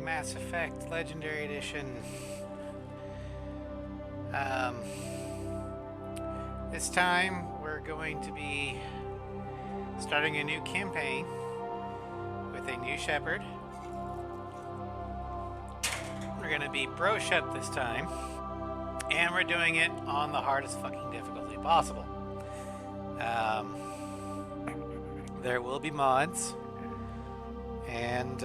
Mass Effect Legendary Edition. This time we're going to be starting a new campaign with a new Shepard. We're going to be Bro Shep this time, and we're doing it on the hardest fucking difficulty possible. There will be mods, and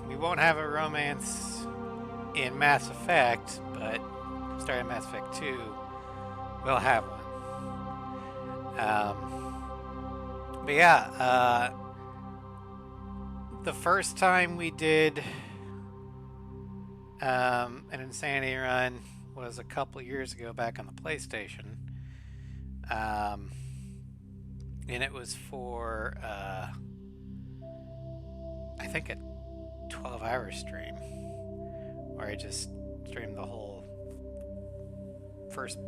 we won't have a romance in Mass Effect, but starting Mass Effect 2, we'll have one. But yeah, the first time we did an Insanity run was a couple years ago back on the PlayStation. And it was for, I think a 12-hour stream, where I just streamed the whole first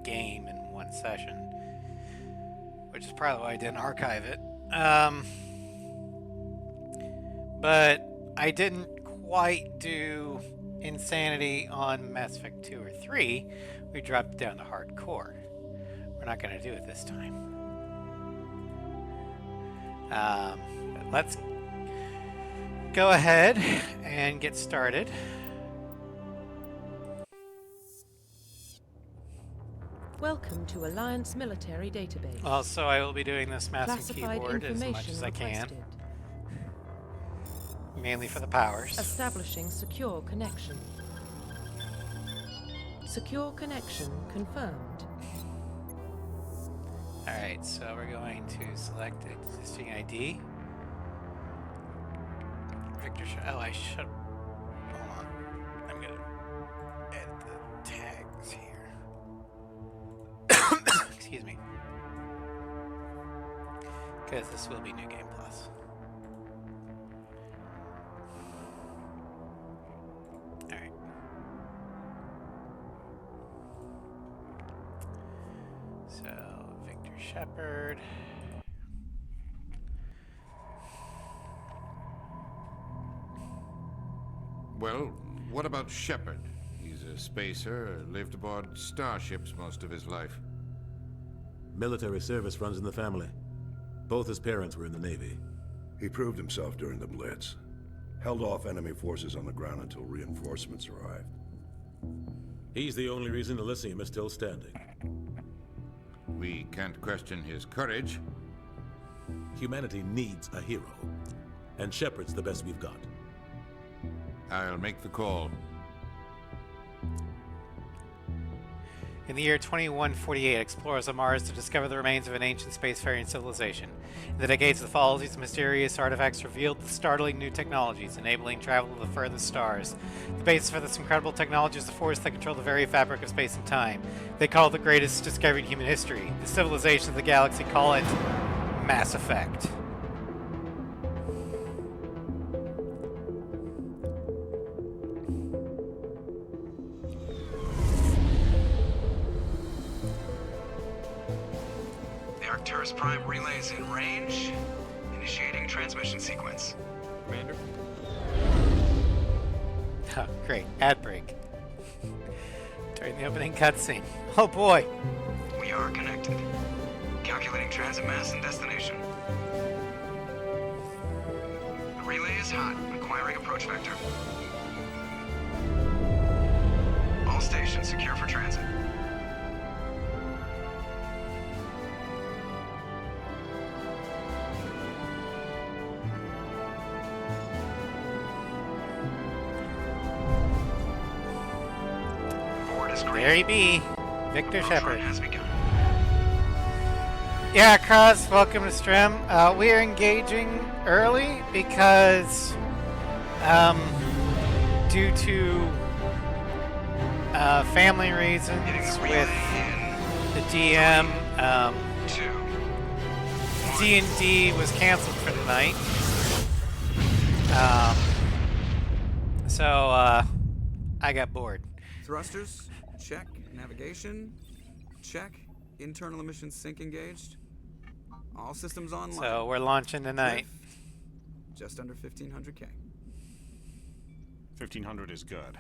game in one session, which is probably why I didn't archive it. But I didn't quite do Insanity on Mass Effect 2 or 3. We dropped down to hardcore. We're not going to do it this time. Let's go ahead and get started. Welcome to Alliance Military Database. Also, I will be doing this mouse and Classified keyboard as much as I can. requested. Mainly for the powers. Establishing secure connection. Secure connection confirmed. Alright, so we're going to select existing ID. Victor, oh, I should. Hold on. I'm gonna edit the tags here. Excuse me. Because this will be New Game Plus. Alright. So, Victor Shepard. Well, what about Shepard? He's a spacer, lived aboard starships most of his life. Military service runs in the family. Both his parents were in the Navy. He proved himself during the Blitz. Held off enemy forces on the ground until reinforcements arrived. He's the only reason Elysium is still standing. We can't question his courage. Humanity needs a hero, and Shepard's the best we've got. I'll make the call. In the year 2148, explorers on Mars to discover the remains of an ancient spacefaring civilization. In the decades that followed, these mysterious artifacts revealed the startling new technologies, enabling travel to the furthest stars. The basis for this incredible technology is the force that controls the very fabric of space and time. They call it the greatest discovery in human history. The civilization of the galaxy call it Mass Effect. Arcturus Prime relays in range. Initiating transmission sequence. Commander? Oh, great. Ad break. During the opening cutscene. Oh boy. We are connected. Calculating transit mass and destination. The relay is hot. Acquiring approach vector. All stations secure for transit. There he be, Victor Shepard. Has begun. Yeah, Cross, welcome to stream. We are engaging early because, due to family reasons with the DM, D&D was canceled for the night. So I got bored. Thrusters, check. Navigation, check. Internal emissions sync engaged. All systems online. So we're launching tonight. Just under 1,500K. 1,500 is good.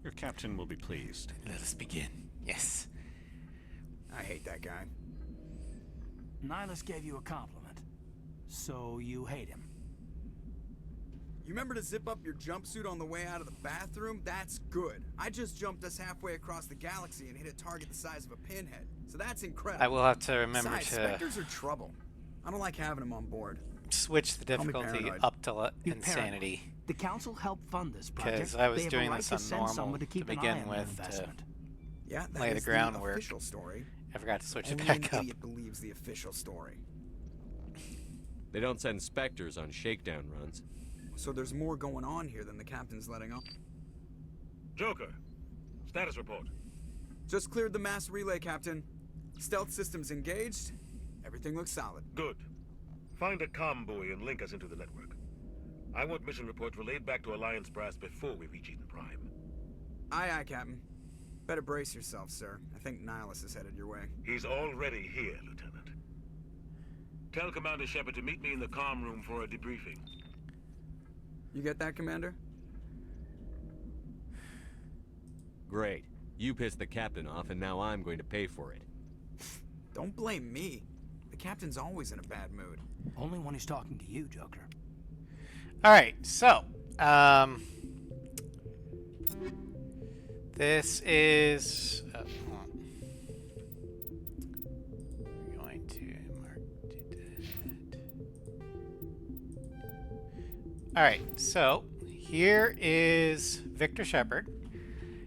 Your captain will be pleased. Let us begin. Yes. I hate that guy. Nihilus gave you a compliment. So you hate him. You remember to zip up your jumpsuit on the way out of the bathroom? That's good. I just jumped us halfway across the galaxy and hit a target the size of a pinhead. So that's incredible. I will have to remember Besides, to Spectres are trouble. I don't like having them on board. switch the difficulty paranoid. up to You're insanity. paranoid. The council helped fund this project. Because I was They have a doing right this to on send normal someone to to keep an eye begin on with the investment. Yeah, that lay the is groundwork. official story. I forgot to switch it Only back an up. idiot believes the official story. They don't send Spectres on shakedown runs. So there's more going on here than the captain's letting on. Joker, status report. Just cleared the mass relay, Captain. Stealth systems engaged. Everything looks solid. Good. Find a comm buoy and link us into the network. I want mission reports relayed back to Alliance brass before we reach Eden Prime. Aye, aye, Captain. Better brace yourself, sir. I think Nihilus is headed your way. He's already here, Lieutenant. Tell Commander Shepard to meet me in the comm room for a debriefing. You get that, Commander? Great. You pissed the captain off, and now I'm going to pay for it. Don't blame me. The captain's always in a bad mood. Only when he's talking to you, Joker. Alright, so, this is, hold on. We're going to mark dead. Alright, so, here is Victor Shepard.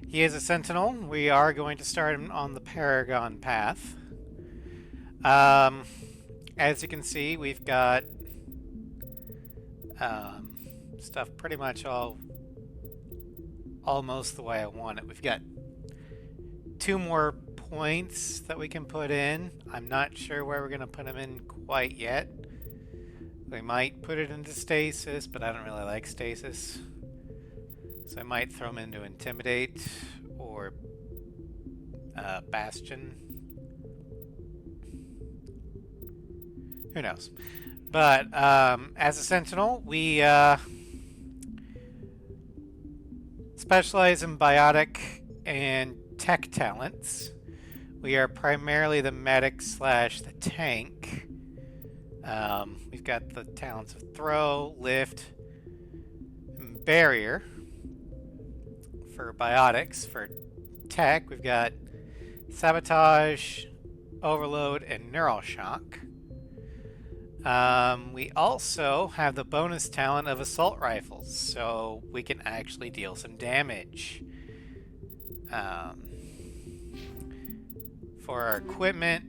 He is a Sentinel. We are going to start him on the Paragon path. As you can see, we've got stuff pretty much almost the way I want it. We've got 2 more points that we can put in. I'm not sure where we're going to put them in quite yet. We might put it into stasis, but I don't really like stasis. So I might throw them into Intimidate or Bastion. Who knows? But as a Sentinel, we specialize in biotic and tech talents. We are primarily the medic / the tank. We've got the talents of throw, lift, and barrier. For biotics, for tech, we've got sabotage, overload, and neural shock. We also have the bonus talent of assault rifles, so we can actually deal some damage. For our equipment,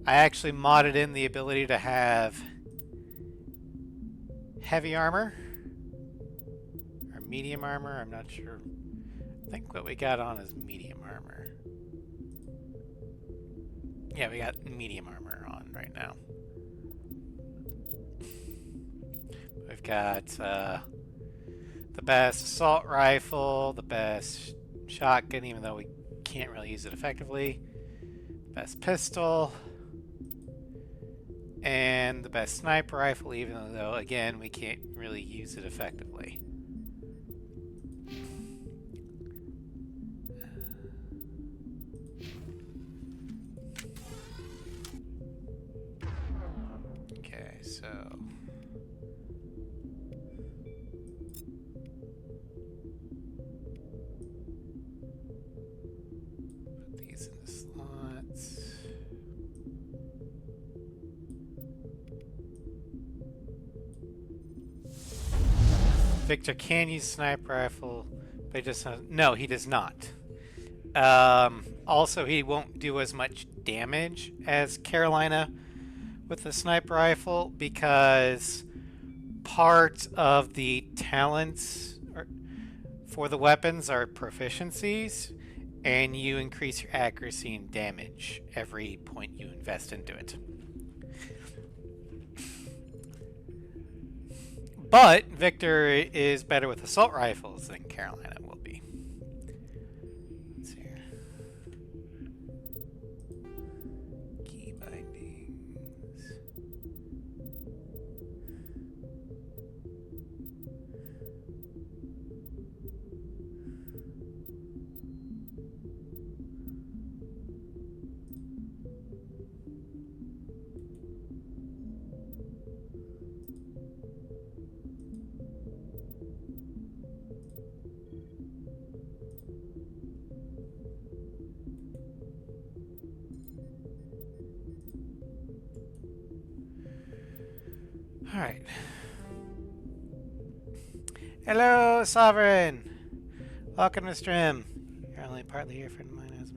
I actually modded in the ability to have heavy armor or medium armor. I'm not sure. I think what we got on is medium armor. Yeah, we got medium armor on right now. We've got the best assault rifle, the best shotgun, even though we can't really use it effectively, the best pistol, and the best sniper rifle, even though, again, we can't really use it effectively. Okay, so put these in the slots. Victor can use sniper rifle, but he just no, he does not. Also, he won't do as much damage as Carolina with the sniper rifle because part of the talents for the weapons are proficiencies, and you increase your accuracy and damage every point you invest into it. But Victor is better with assault rifles than Carolina will be. Let's see here. Key bindings. Alright. Hello, Sovereign! Welcome to stream. You're only partly here for minutes.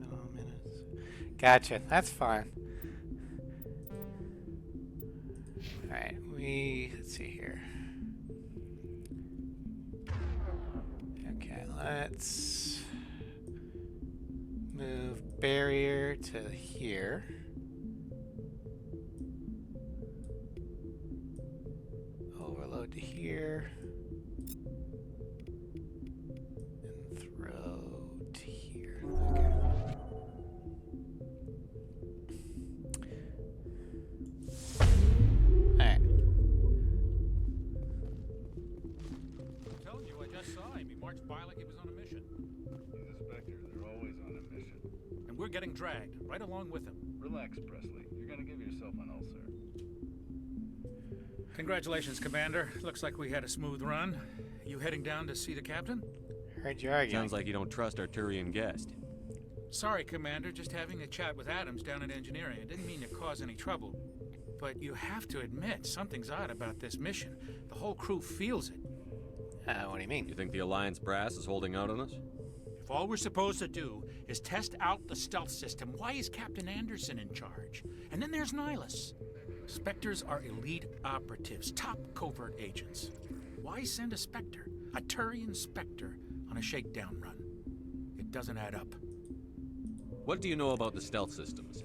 Gotcha. That's fine. Alright, let's see here. Okay, let's move barrier to here. Overload to here. And throw to here. Okay. Alright. I'm telling you, I just saw him. He marched by like he was on a mission. He's a Spectre. They're always on a mission. And we're getting dragged, right along with him. Relax, Presley. You're gonna give yourself an ulcer. Congratulations, Commander. Looks like we had a smooth run. You heading down to see the captain? Heard you arguing. Sounds like you don't trust our Turian guest. Sorry, Commander. Just having a chat with Adams down at engineering. I didn't mean to cause any trouble. But you have to admit, something's odd about this mission. The whole crew feels it. What do you mean? You think the Alliance brass is holding out on us? If all we're supposed to do is test out the stealth system, why is Captain Anderson in charge? And then there's Nihilus. Spectres are elite operatives, top covert agents. Why send a Spectre, a Turian Spectre, on a shakedown run? It doesn't add up. What do you know about the stealth systems?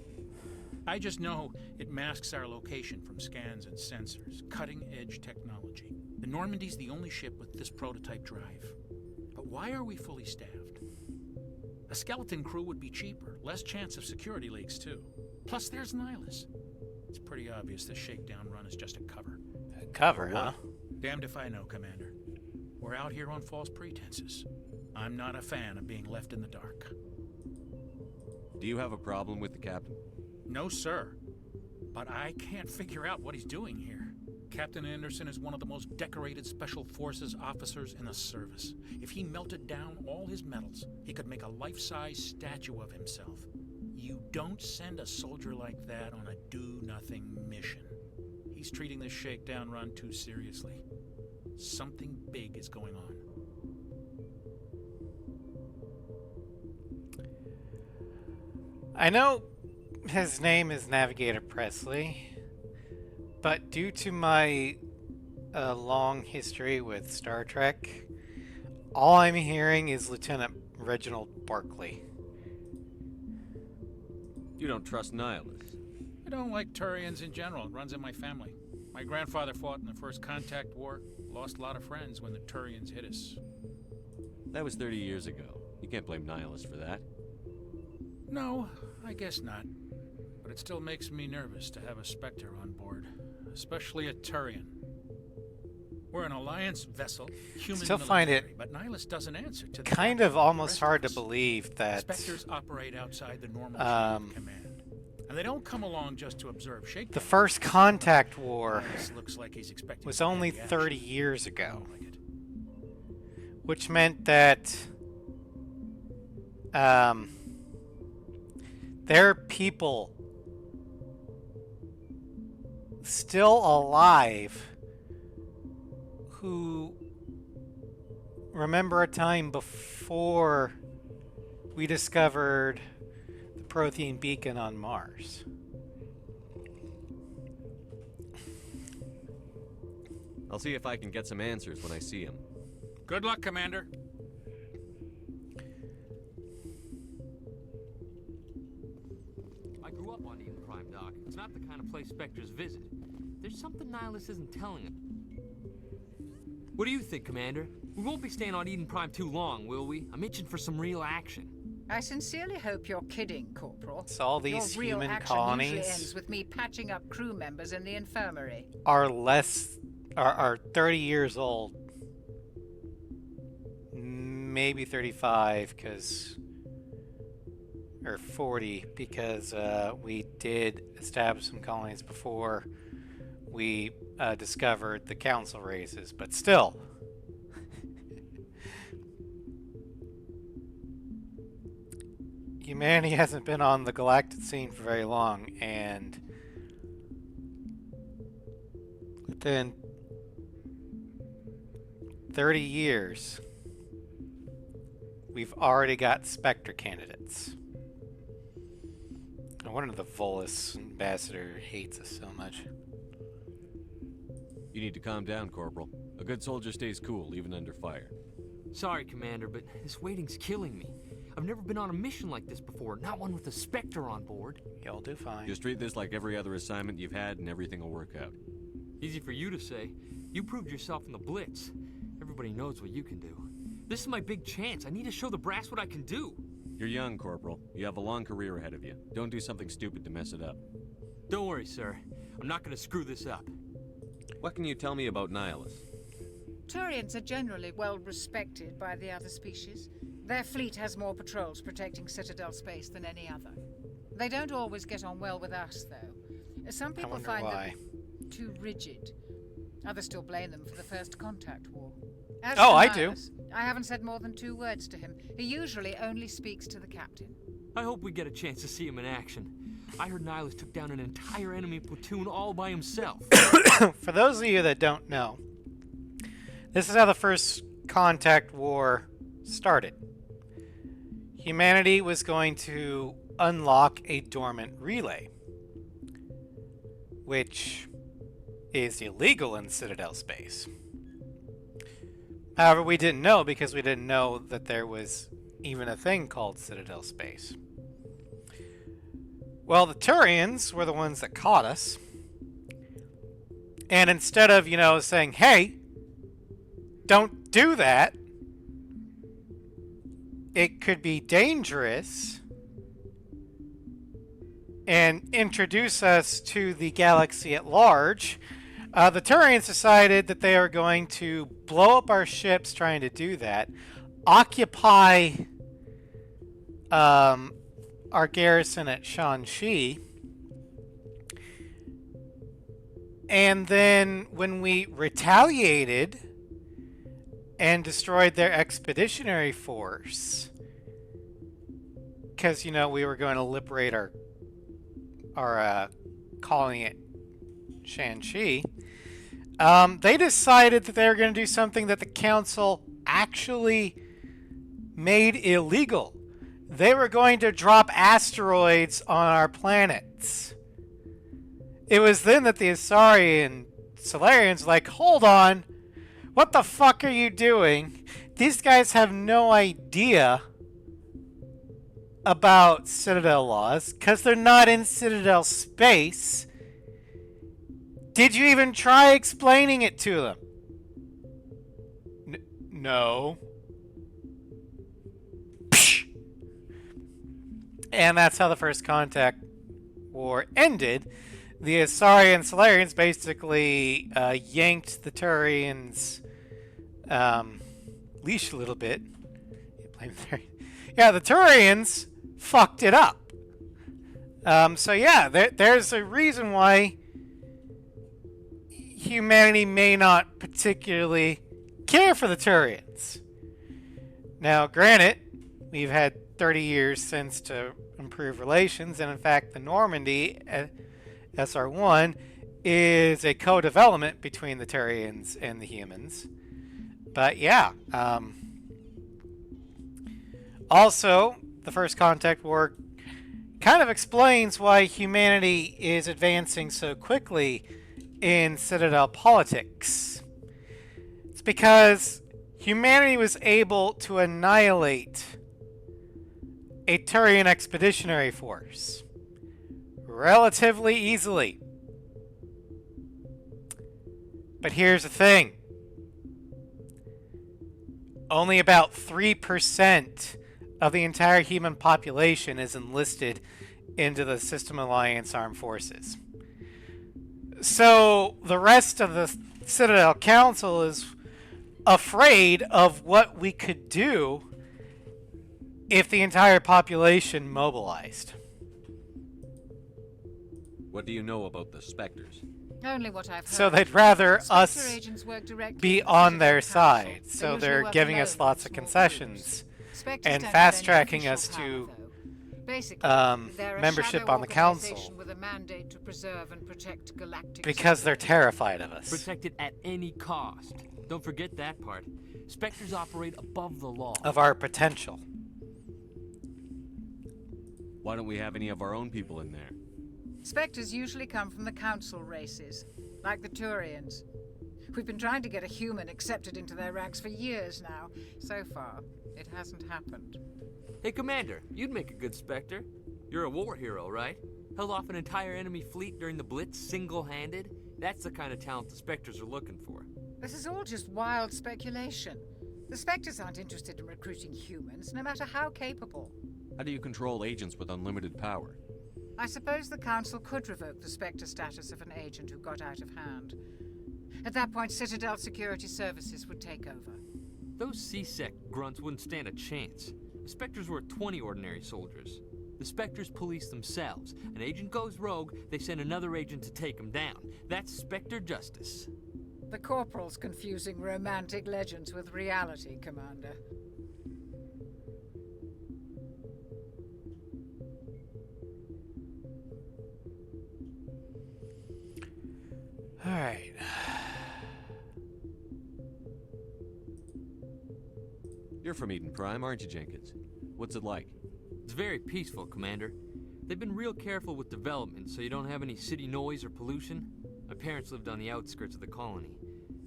I just know it masks our location from scans and sensors. Cutting-edge technology. The Normandy's the only ship with this prototype drive. But why are we fully staffed? A skeleton crew would be cheaper, less chance of security leaks too. Plus there's Nihilus. It's pretty obvious this shakedown run is just a cover. A cover, huh? Damned if I know, Commander. We're out here on false pretenses. I'm not a fan of being left in the dark. Do you have a problem with the captain? No, sir. But I can't figure out what he's doing here. Captain Anderson is one of the most decorated Special Forces officers in the service. If he melted down all his medals, he could make a life-size statue of himself. You don't send a soldier like that on a do-nothing mission. He's treating this shakedown run too seriously. Something big is going on. I know his name is Navigator Presley, but due to my long history with Star Trek, all I'm hearing is Lieutenant Reginald Barclay. You don't trust Nihilus? I don't like Turians in general. It runs in my family. My grandfather fought in the First Contact War, lost a lot of friends when the Turians hit us. That was 30 years ago. You can't blame Nihilus for that. No, I guess not. But it still makes me nervous to have a Spectre on board, especially a Turian. We're an Alliance vessel, human Still military, find it but Nihilus doesn't answer to the kind of almost hard to believe that Spectres operate outside the normal chain of command. And they don't come along just to observe shakedown. the First Contact War Looks like he's expecting was to only get the 30 action. years ago, I don't like it. which meant that there are people still alive who remember a time before we discovered the Prothean beacon on Mars. I'll see if I can get some answers when I see him. Good luck, Commander. I grew up on Eden Prime, Doc. It's not the kind of place Spectres visit. There's something Nihilus isn't telling us. What do you think, Commander? We won't be staying on Eden Prime too long, will we? I'm itching for some real action. I sincerely hope you're kidding, Corporal. So all these Your real human action colonies usually ends with me patching up crew members in the infirmary. are 30 years old, maybe 35, or 40, because we did establish some colonies before we discovered the council races, but still. Humanity hasn't been on the galactic scene for very long, and within 30 years, we've already got Spectre candidates. No wonder the Volus ambassador hates us so much. You need to calm down, Corporal. A good soldier stays cool, even under fire. Sorry, Commander, but this waiting's killing me. I've never been on a mission like this before, not one with a Spectre on board. You'll do fine. Just treat this like every other assignment you've had and everything will work out. Easy for you to say. You proved yourself in the Blitz. Everybody knows what you can do. This is my big chance. I need to show the brass what I can do. You're young, Corporal. You have a long career ahead of you. Don't do something stupid to mess it up. Don't worry, sir. I'm not gonna screw this up. What can you tell me about Nihilus? Turians are generally well respected by the other species. Their fleet has more patrols protecting Citadel space than any other. They don't always get on well with us, though. Some people find them too rigid. Others still blame them for the First Contact War. As oh, for I Nihilus, do. I haven't said more than 2 words to him. He usually only speaks to the captain. I hope we get a chance to see him in action. I heard Nihilus took down an entire enemy platoon all by himself. For those of you that don't know, this is how the First Contact War started. Humanity was going to unlock a dormant relay, which is illegal in Citadel space. However, we didn't know because we didn't know that there was even a thing called Citadel space. Well, the Turians were the ones that caught us. And instead of, saying, hey, don't do that, it could be dangerous, and introduce us to the galaxy at large, the Turians decided that they are going to blow up our ships trying to do that, occupy our garrison at Shanxi, and then when we retaliated and destroyed their expeditionary force, because, we were going to liberate our colony at Shanxi, they decided that they were going to do something that the Council actually made illegal. They were going to drop asteroids on our planets. It was then that the Asari and Solarians were like, hold on, what the fuck are you doing? These guys have no idea about Citadel laws, because they're not in Citadel space. Did you even try explaining it to them? No. Psh. And that's how the First Contact War ended. The Asari and Solarians basically yanked the Turians' leash a little bit. Yeah, the Turians fucked it up. So yeah, there's a reason why humanity may not particularly care for the Turians. Now, granted, we've had 30 years since to improve relations, and in fact, the Normandy SR1 is a co-development between the Turians and the humans. But yeah, also, the First Contact War kind of explains why humanity is advancing so quickly in Citadel politics. It's because humanity was able to annihilate a Turian expeditionary force relatively easily. But here's the thing. Only about 3% of the entire human population is enlisted into the System Alliance Armed Forces. So the rest of the Citadel Council is afraid of what we could do if the entire population mobilized. What do you know about the Spectres? Only what I've heard. So they'd rather Spectre us agents work directly be with the on their Citadel side. Council. So They they're usually work giving alone us in lots of small concessions Spectres and don't have fast any tracking official us power, to though. Basically, they're a membership shadow on the council organization with a mandate to preserve and protect galactic because they're security. terrified of us. Protect it at any cost. Don't forget that part. Spectres operate above the law. Of our potential. Why don't we have any of our own people in there? Spectres usually come from the council races, like the Turians. We've been trying to get a human accepted into their ranks for years now. So far, it hasn't happened. Hey, Commander, you'd make a good Spectre. You're a war hero, right? Held off an entire enemy fleet during the Blitz single-handed? That's the kind of talent the Spectres are looking for. This is all just wild speculation. The Spectres aren't interested in recruiting humans, no matter how capable. How do you control agents with unlimited power? I suppose the Council could revoke the Spectre status of an agent who got out of hand. At that point, Citadel Security Services would take over. Those C-Sec grunts wouldn't stand a chance. The Spectres were 20 ordinary soldiers. The Spectres police themselves. An agent goes rogue, they send another agent to take him down. That's Spectre justice. The Corporal's confusing romantic legends with reality, Commander. All right. You're from Eden Prime, aren't you, Jenkins? What's it like? It's very peaceful, Commander. They've been real careful with development, so you don't have any city noise or pollution. My parents lived on the outskirts of the colony.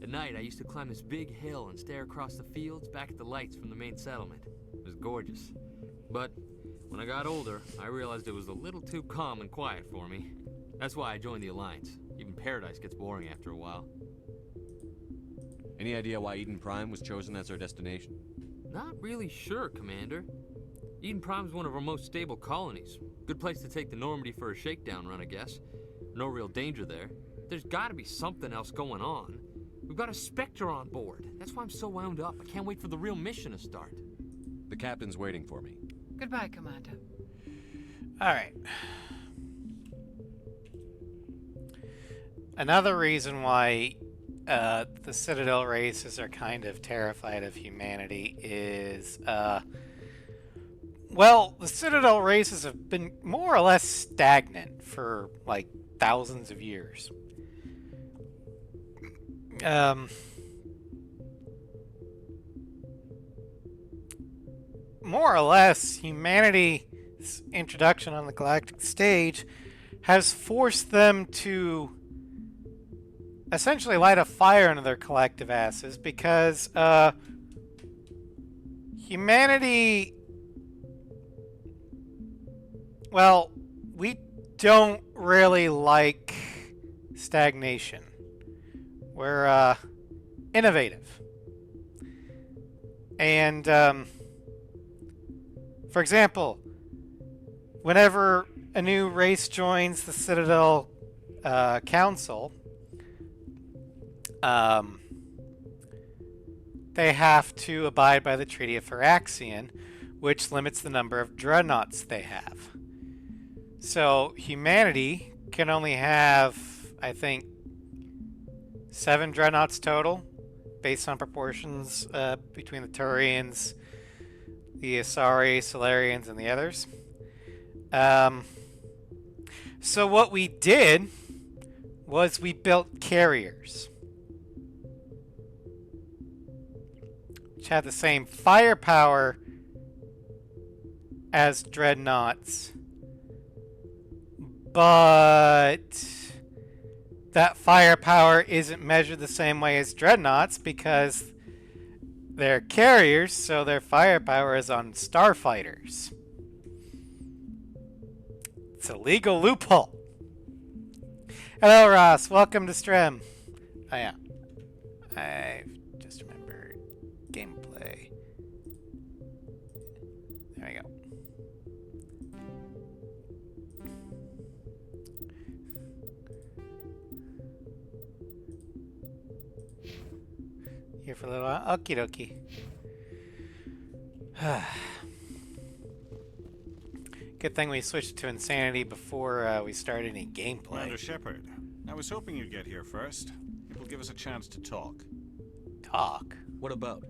At night, I used to climb this big hill and stare across the fields back at the lights from the main settlement. It was gorgeous. But when I got older, I realized it was a little too calm and quiet for me. That's why I joined the Alliance. Even Paradise gets boring after a while. Any idea why Eden Prime was chosen as our destination? Not really sure, Commander. Eden Prime's one of our most stable colonies. Good place to take the Normandy for a shakedown run, I guess. No real danger there. There's gotta be something else going on. We've got a Spectre on board. That's why I'm so wound up. I can't wait for the real mission to start. The captain's waiting for me. Goodbye, Commander. All right. Another reason why the Citadel races are kind of terrified of humanity is, well, the Citadel races have been more or less stagnant for, like, thousands of years. More or less, humanity's introduction on the galactic stage has forced them to essentially light a fire into their collective asses because humanity, well, we don't really like stagnation. We're innovative. And for example, whenever a new race joins the Citadel Council, they have to abide by the Treaty of Phyraxian, which limits the number of dreadnoughts they have. So humanity can only have, I think, 7 dreadnoughts total, based on proportions between the Turians, the Asari, Solarians, and the others. So what we did was we built carriers, which had the same firepower as dreadnoughts, but that firepower isn't measured the same way as dreadnoughts because they're carriers, so their firepower is on starfighters. It's a legal loophole. Hello, Ross. Welcome to Strem. Oh, yeah. I just remembered gameplay. There we go. Here for a little while. Okie dokie. Good thing we switched to insanity before we started any gameplay. Commander Shepard, I was hoping you'd get here first. It will give us a chance to talk. Talk? What about?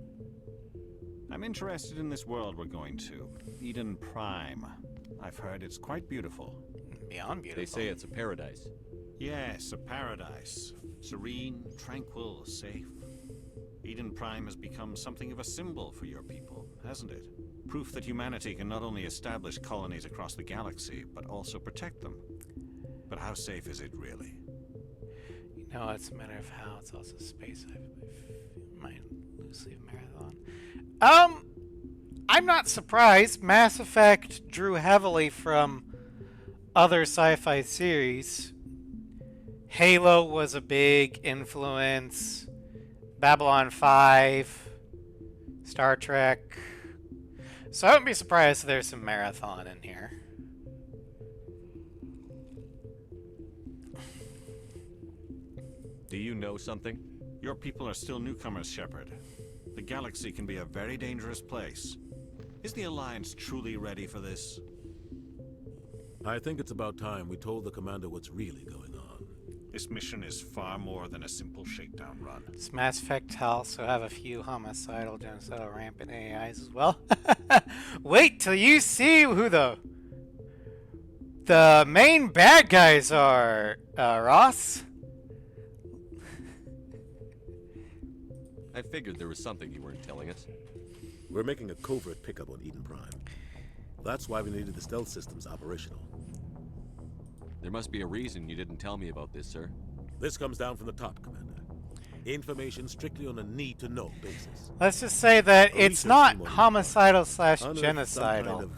I'm interested in this world we're going to. Eden Prime. I've heard it's quite beautiful. Beyond beautiful. They say it's a paradise. Yes, a paradise. Serene, tranquil, safe. Eden Prime has become something of a symbol for your people, hasn't it? Proof that humanity can not only establish colonies across the galaxy, but also protect them. But how safe is it really? You know, it's a matter of how. It's also space. My loosely marathon. I'm not surprised. Mass Effect drew heavily from other sci-fi series. Halo was a big influence. Babylon 5, Star Trek. So I wouldn't be surprised if there's some marathon in here. Do you know something? Your people are still newcomers, Shepard. The galaxy can be a very dangerous place. Is the Alliance truly ready for this? I think it's about time we told the commander what's really going on. This mission is far more than a simple shakedown run. Does Mass Effect also have a few homicidal, genocidal, rampant AIs as well? Wait till you see who the main bad guys are, Ross. I figured there was something you weren't telling us. We're making a covert pickup on Eden Prime. That's why we needed the stealth systems operational. There must be a reason you didn't tell me about this, sir. This comes down from the top, Commander. Information strictly on a need-to-know basis. Let's just say that it's not homicidal slash genocidal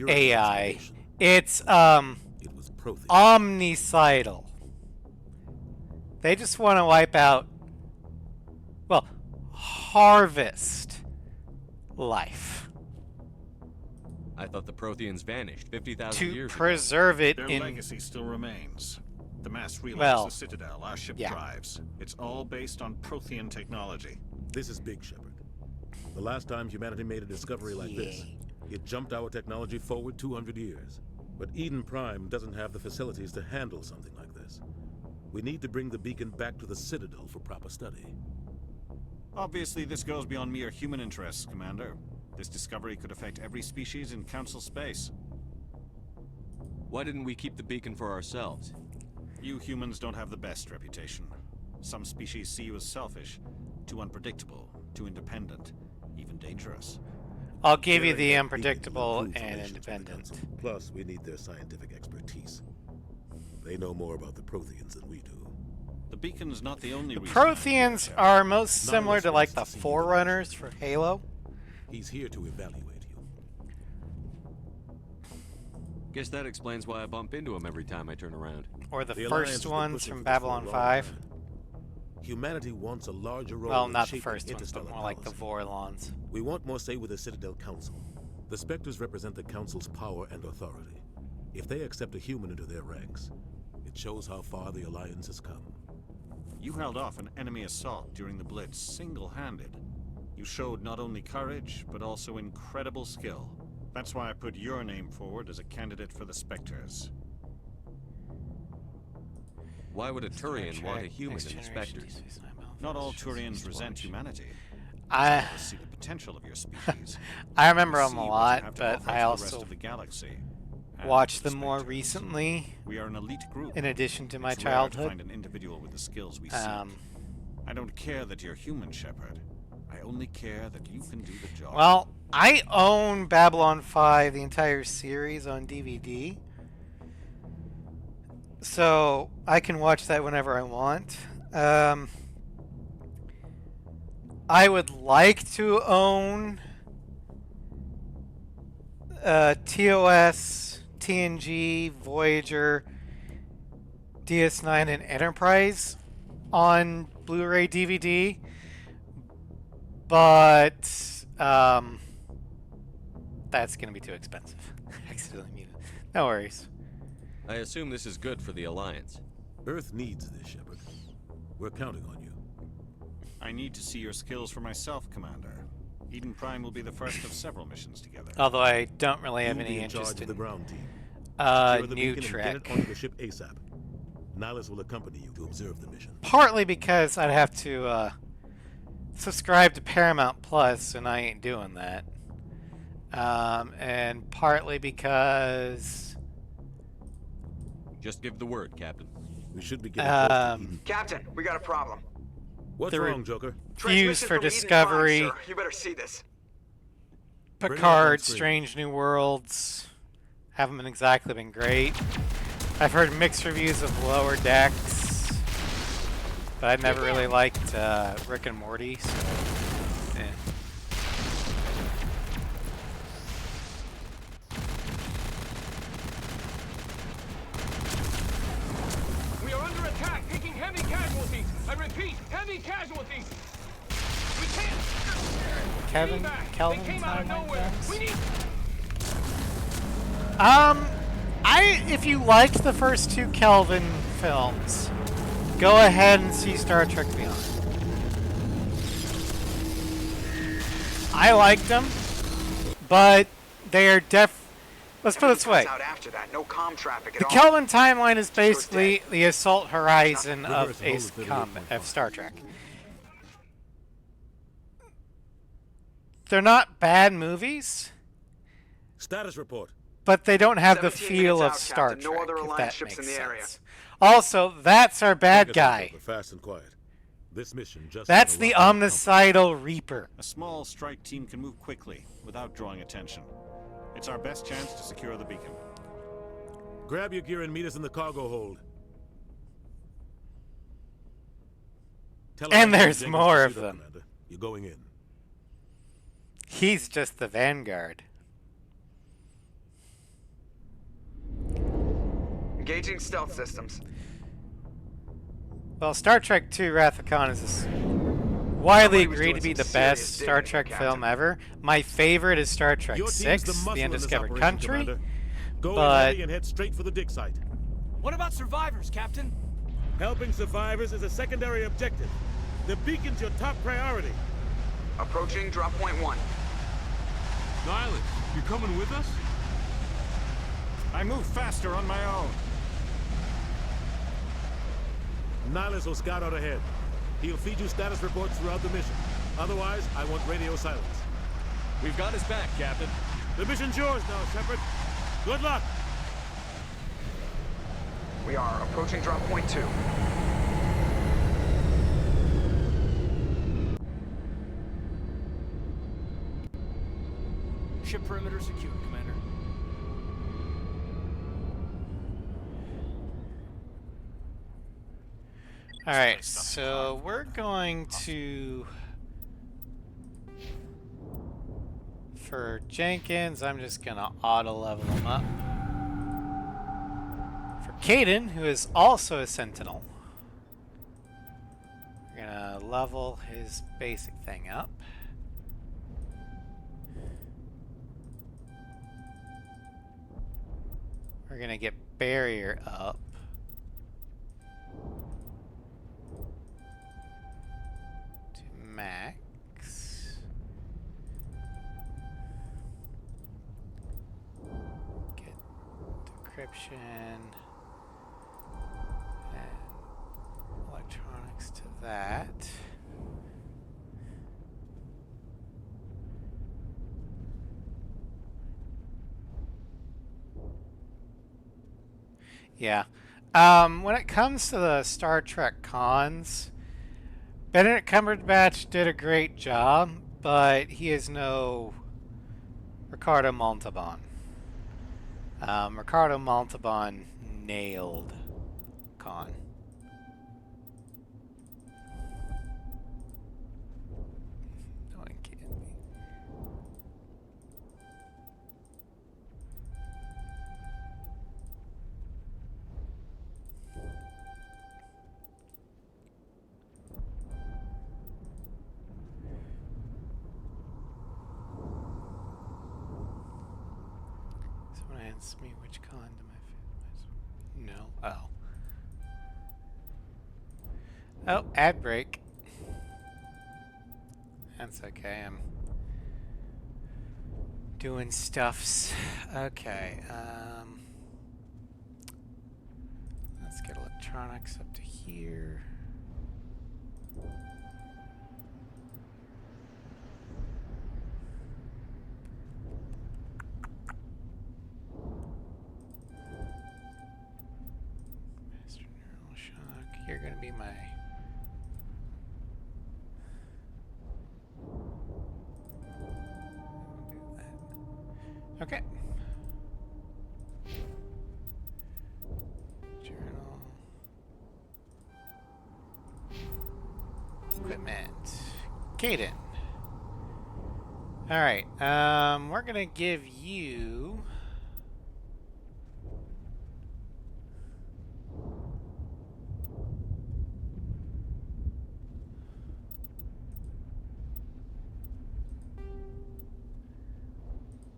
AI. It's omnicidal. They just want to wipe out, well, harvest life. I thought the Protheans vanished 50,000 years ago. To preserve it Their in... legacy still remains. The mass relays, Well, the Citadel, our ship yeah. drives. It's all based on Prothean technology. This is big, Shepard. The last time humanity made a discovery like this, it jumped our technology forward 200 years. But Eden Prime doesn't have the facilities to handle something like this. We need to bring the beacon back to the Citadel for proper study. Obviously, this goes beyond mere human interests, Commander. This discovery could affect every species in Council space. Why didn't we keep the beacon for ourselves? You humans don't have the best reputation. Some species see you as selfish, too unpredictable, too independent, even dangerous. I'll give you the unpredictable and independent. Plus, we need their scientific expertise. They know more about the Protheans than we do. The beacon's not the only The reason. Protheans are most similar to like the Forerunners for Halo. He's here to evaluate you. Guess that explains why I bump into him every time I turn around. Or the Alliance first has been ones pushing from for this for a Babylon long 5. time. Humanity wants a larger role Well, in not the shaping first ones, but interstellar more like the policy. Vorlons. We want more say with the Citadel Council. The Spectres represent the Council's power and authority. If they accept a human into their ranks, it shows how far the Alliance has come. You held off an enemy assault during the Blitz single-handed. You showed not only courage, but also incredible skill. That's why I put your name forward as a candidate for the Spectres. Why would a Turian want a human in the Spectres? Not all Turians resent humanity. I See the potential of your species. I remember You them see a what you lot, have to but offer I to the also rest of the galaxy. And watched the them more Spectres. recently. We are an elite group. In addition to my It's rare childhood. to find an individual with the skills we seek. I don't care that you're human, Shepard. I only care that you can do the job. Well, I own Babylon 5, the entire series, on DVD. So I can watch that whenever I want. I would like to own TOS, TNG, Voyager, DS9, and Enterprise on Blu-ray DVD, but that's going to be too expensive. Accidentally muted. No worries. I assume this is good for the Alliance. Earth needs this, Shepard. We're counting on you. I need to see your skills for myself, Commander. Eden Prime will be the first of several missions together. Although I don't really have You'll any be in interest charge in of the ground team. Secure the New beacon and Trek. get it onto the ship ASAP. Nihilus will accompany you to observe the mission. Partly because I'd have to subscribe to Paramount Plus, and I ain't doing that. And partly because... Just give the word, Captain. We should be getting close to Eden. Captain, we got a problem. What's wrong, Joker? Fuse for Discovery. Prime, you better see this. Picard, Strange New Worlds. Haven't been exactly been great. I've heard mixed reviews of Lower Decks, but I never really liked Rick and Morty, so We are under attack, taking heavy casualties. I repeat, heavy casualties. We can't. Kelvin They came out of nowhere. We need. If you liked the first two Kelvin films, go ahead and see Star Trek Beyond. I liked them, but they are let's put it this way. Out after that, no comm traffic at The all. Kelvin timeline is basically the Assault Horizon of Star Trek. They're not bad movies. Status report. But they don't have the feel of Star Trek, no other if Alliance that ships makes in the area. sense. Also, that's our bad guy. Fast and quiet. This mission just That's the Omnicidal Reaper. A small strike team can move quickly without drawing attention. It's our best chance to secure the beacon. Grab your gear and meet us in the cargo hold. And there's more of them. Commander. You're going in. He's just the Vanguard. Engaging stealth systems. Well, Star Trek II Wrath of Khan is widely agreed to be the best Star Trek film ever. My favorite is Star Trek VI, The Undiscovered Country. Go but in and head straight for the dig site. What about survivors, Captain? Helping survivors is a secondary objective. The beacon's your top priority. Approaching drop point 1. Nihilus, you coming with us? I move faster on my own. Nihilus will scout out ahead. He'll feed you status reports throughout the mission. Otherwise, I want radio silence. We've got his back, Captain. The mission's yours now, Shepard. Good luck. We are approaching drop point 2. Ship perimeter secure, Commander. alright, so we're going to... For Jenkins, I'm just going to auto-level him up. For Caden, who is also a Sentinel, we're going to level his basic thing up. We're going to get barrier up. To max. Get decryption and electronics to that. Yeah. When it comes to the Star Trek cons, Benedict Cumberbatch did a great job, but he is no Ricardo Montalban. Ricardo Montalban nailed con. No one kidding me. Someone asked me which con to my no. Oh. Oh, ad break. That's okay. I'm doing stuffs. Okay. Let's get electronics up to here. Master neural shock. You're gonna be my Okay. Journal. Equipment. Caden. Alright, we're gonna give you...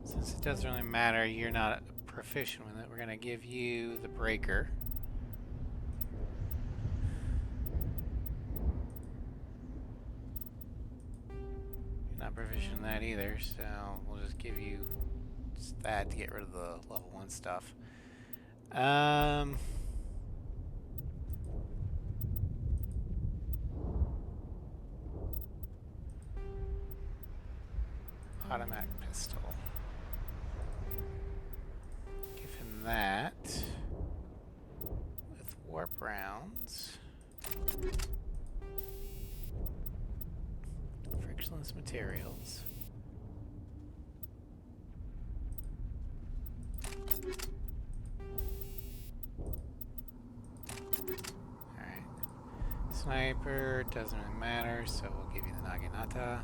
Since it doesn't really matter, you're not proficient with it, we're gonna give you the breaker. Not proficient in that either, so we'll just give you just that to get rid of the level 1 stuff. Automatic pistol. Give him that with warp rounds. Frictionless materials. Alright. Sniper doesn't really matter, so we'll give you the Naginata.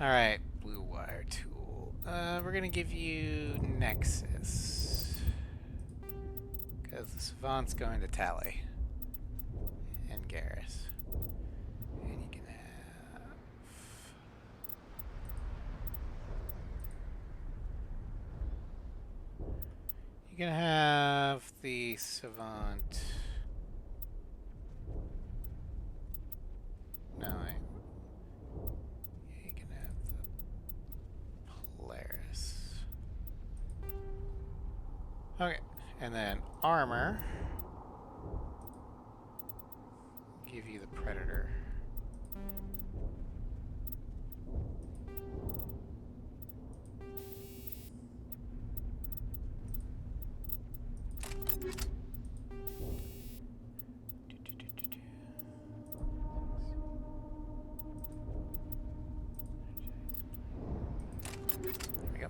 Alright, blue wire tool. We're gonna give you Nexus. Because the Savant's going to Tally. And Garrus. And you can have... You can have the Savant... No, you can have the Polaris. Okay. And then armor, give you the Predator. There we go.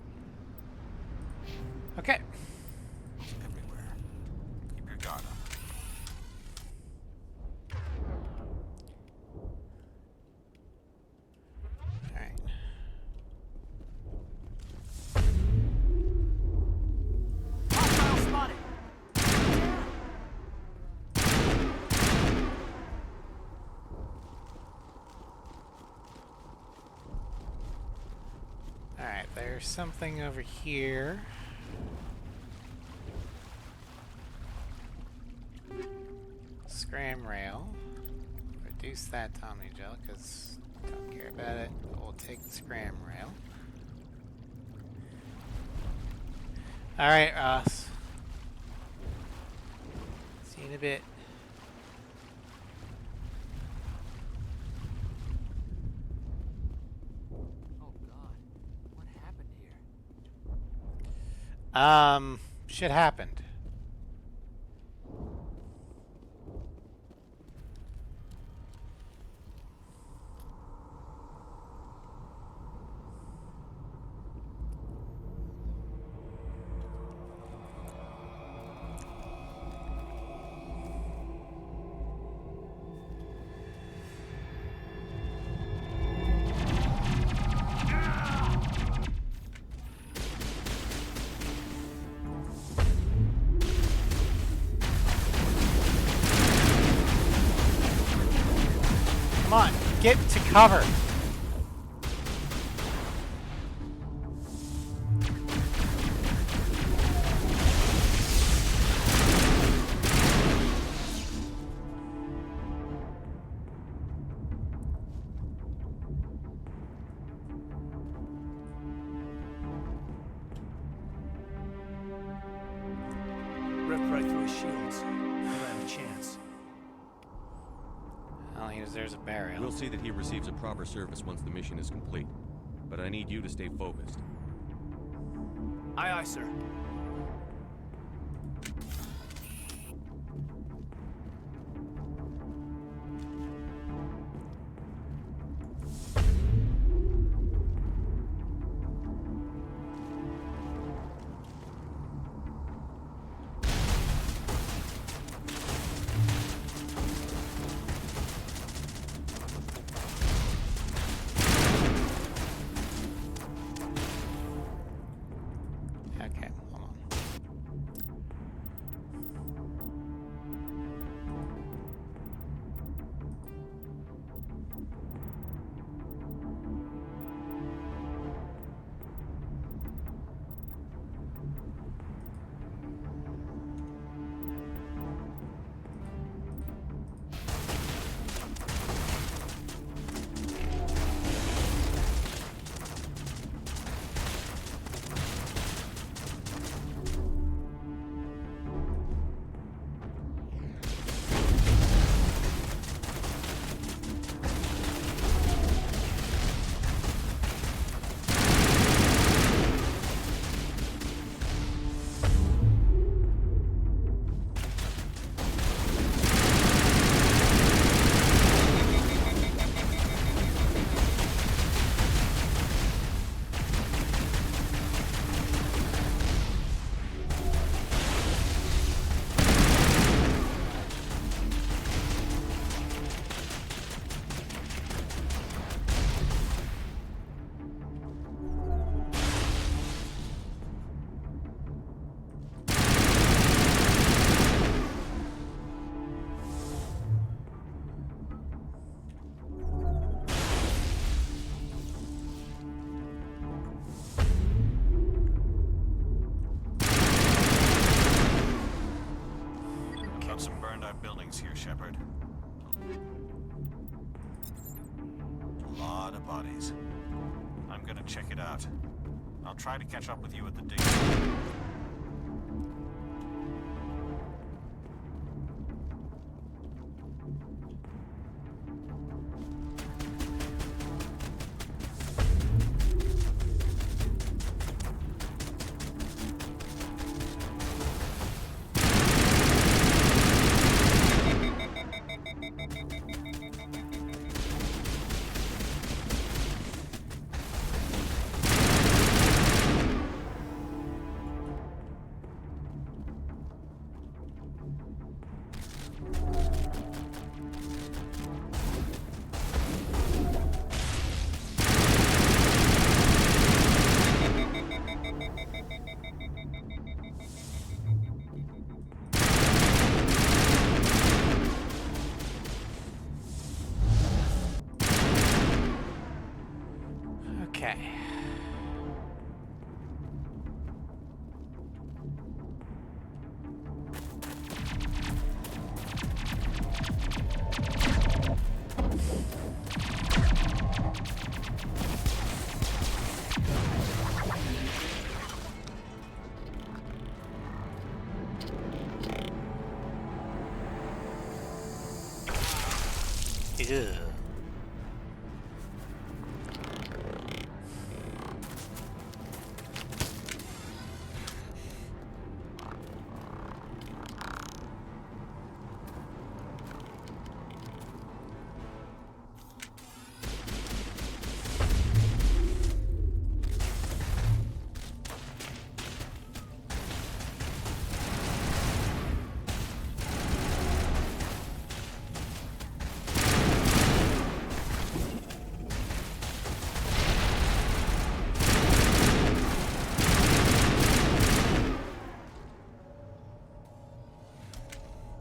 Okay. Alright, there's something over here. Scram rail. Reduce that Tommy gel because don't care about it. But we'll take the scram rail. Alright, Ross. See you in a bit. Shit happened. Come on, get to cover. Ripped right through his shields. Never had a chance. All he is there's a burial. We'll see that he receives a proper service once the mission is complete. But I need you to stay focused. Aye, aye, sir. Shepard. A lot of bodies. I'm gonna check it out. I'll try to catch up with you at the dig. Okay. Ew.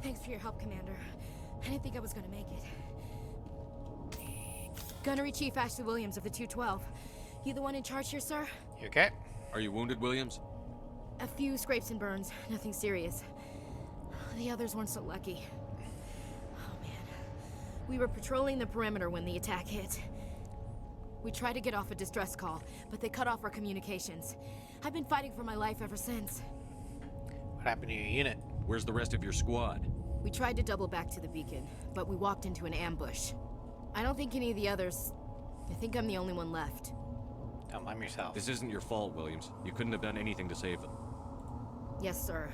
Thanks for your help, Commander. I didn't think I was gonna make it. Gunnery Chief Ashley Williams of the 212. You the one in charge here, sir? You okay? Are you wounded, Williams? A few scrapes and burns, nothing serious. The others weren't so lucky. Oh man. We were patrolling the perimeter when the attack hit. We tried to get off a distress call, but they cut off our communications. I've been fighting for my life ever since. What happened to your unit? Where's the rest of your squad? We tried to double back to the beacon, but we walked into an ambush. I don't think any of the others... I think I'm the only one left. Don't blame yourself. This isn't your fault, Williams. You couldn't have done anything to save them. Yes, sir.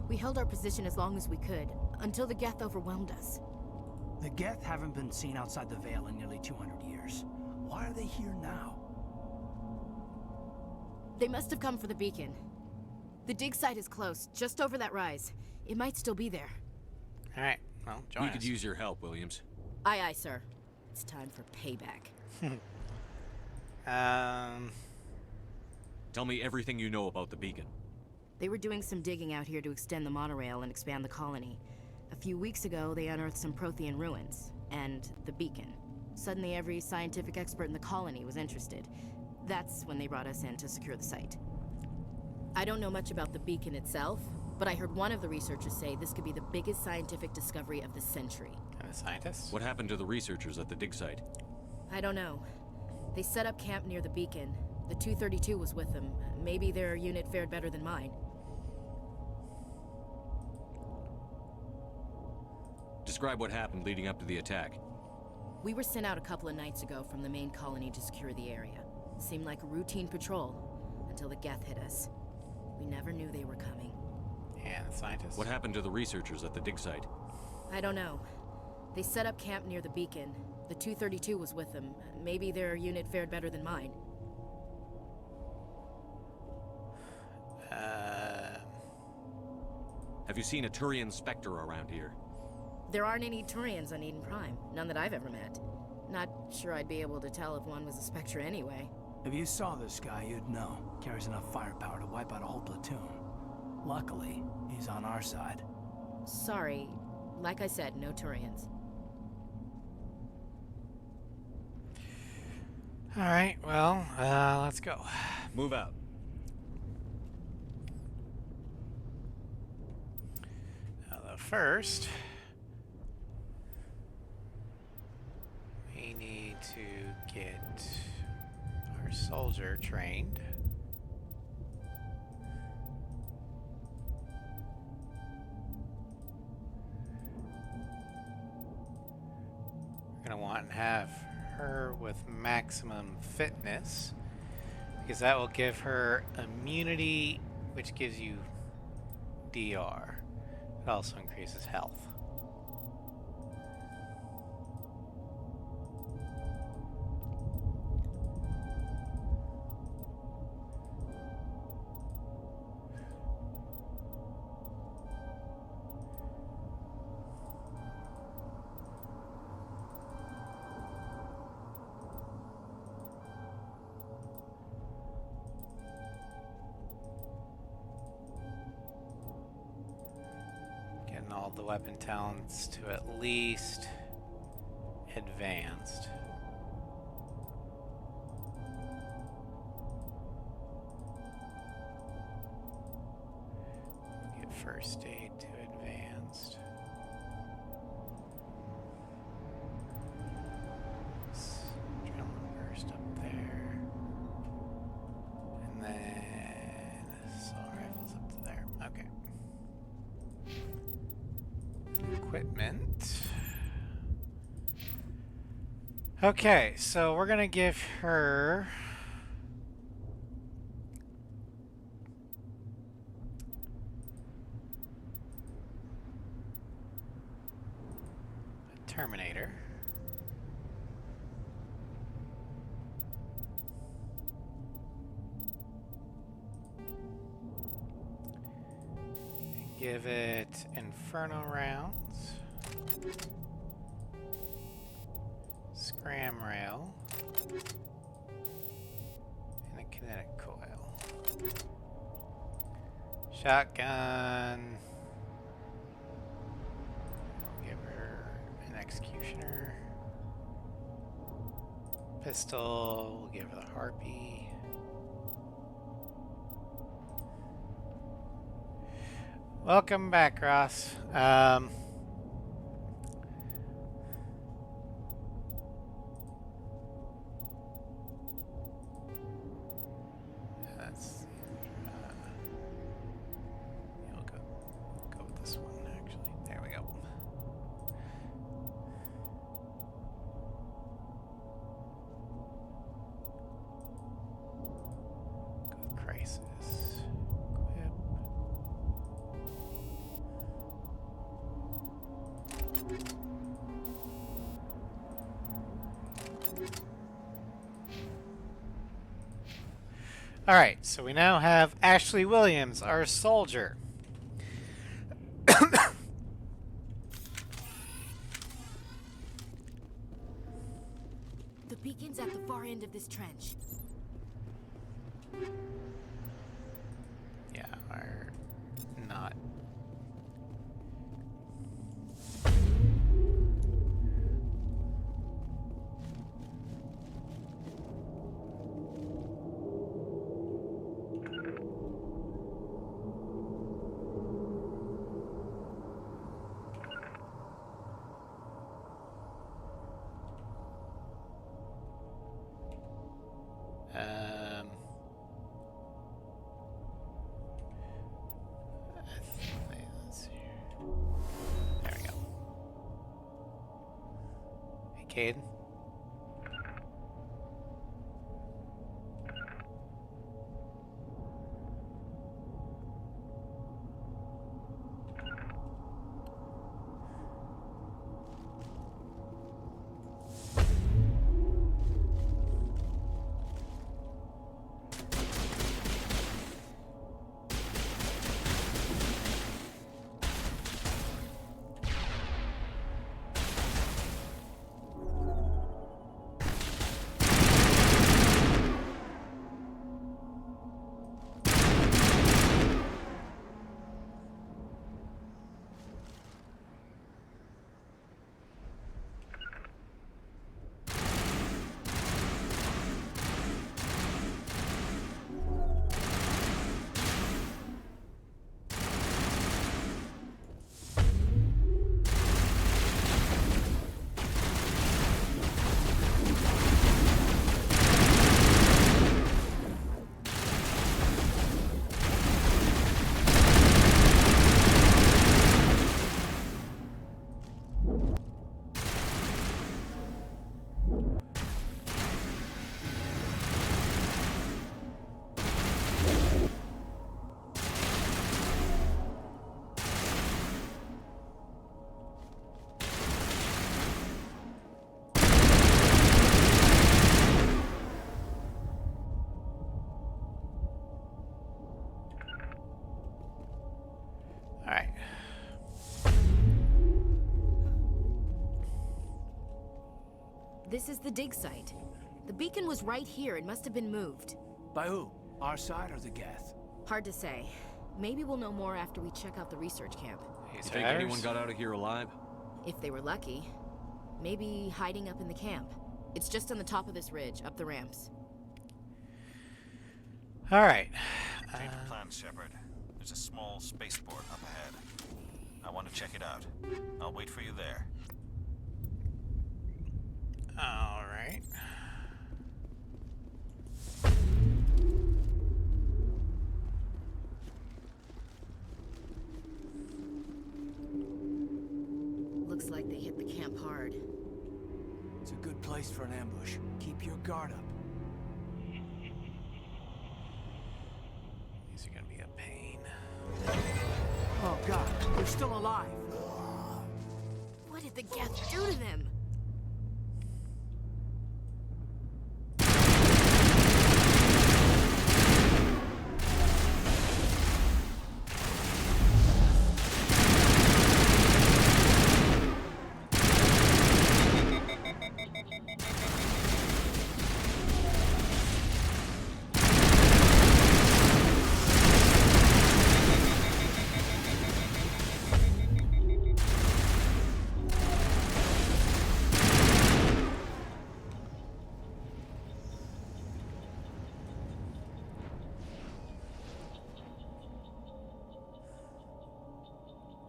We held our position as long as we could, until the Geth overwhelmed us. The Geth haven't been seen outside the Veil in nearly 200 years. Why are they here now? They must have come for the beacon. The dig site is close, just over that rise. It might still be there. Alright, well, join We us. could use your help, Williams. Aye, aye, sir. It's time for payback. Tell me everything you know about the beacon. They were doing some digging out here to extend the monorail and expand the colony. A few weeks ago, they unearthed some Prothean ruins, and the beacon. Suddenly, every scientific expert in the colony was interested. That's when they brought us in to secure the site. I don't know much about the beacon itself, but I heard one of the researchers say this could be the biggest scientific discovery of the century. And the scientists? What happened to the researchers at the dig site? I don't know. They set up camp near the beacon. The 232 was with them. Maybe their unit fared better than mine. Describe what happened leading up to the attack. We were sent out a couple of nights ago from the main colony to secure the area. Seemed like a routine patrol, until the Geth hit us. We never knew they were coming. And the scientists? What happened to the researchers at the dig site? I don't know. They set up camp near the beacon. The 232 was with them. Maybe their unit fared better than mine. Have you seen a Turian Spectre around here? There aren't any Turians on Eden Prime. None that I've ever met. Not sure I'd be able to tell if one was a Spectre anyway. If you saw this guy, you'd know. Carries enough firepower to wipe out a whole platoon. Luckily, he's on our side. Sorry. Like I said, no Turians. Alright, well, let's go. Move out. Although first, We need to get our soldier trained. We're going to want to have her with maximum fitness, because that will give her immunity, which gives you DR. It also increases health. All the weapon talents to at least advanced. Get first aid to advanced. Adrenaline burst up there. And then assault rifles up to there. Okay. Equipment. Okay, so we're gonna give her a Terminator. Give it Inferno rounds, Scram rail, and a kinetic coil. Shotgun. We'll give her an Executioner. Pistol. We'll give her the Harpy. Welcome back, Ross. You'll go with this one, actually. There we go. Go Crisis. Alright, so we now have Ashley Williams, our soldier. The beacon's at the far end of this trench. Yeah, we're not. Let's see. There we go. Hey, Cade. This is the dig site. The beacon was right here. It must have been moved. By who? Our side or the Geth? Hard to say. Maybe we'll know more after we check out the research camp. You think anyone got out of here alive? If they were lucky. Maybe hiding up in the camp. It's just on the top of this ridge, up the ramps. All right. Change of plans, Shepard. There's a small spaceport up ahead. I want to check it out. I'll wait for you there. All right. Looks like they hit the camp hard. It's a good place for an ambush. Keep your guard up. These are gonna be a pain. Oh God, they're still alive. What did the Geth do to them?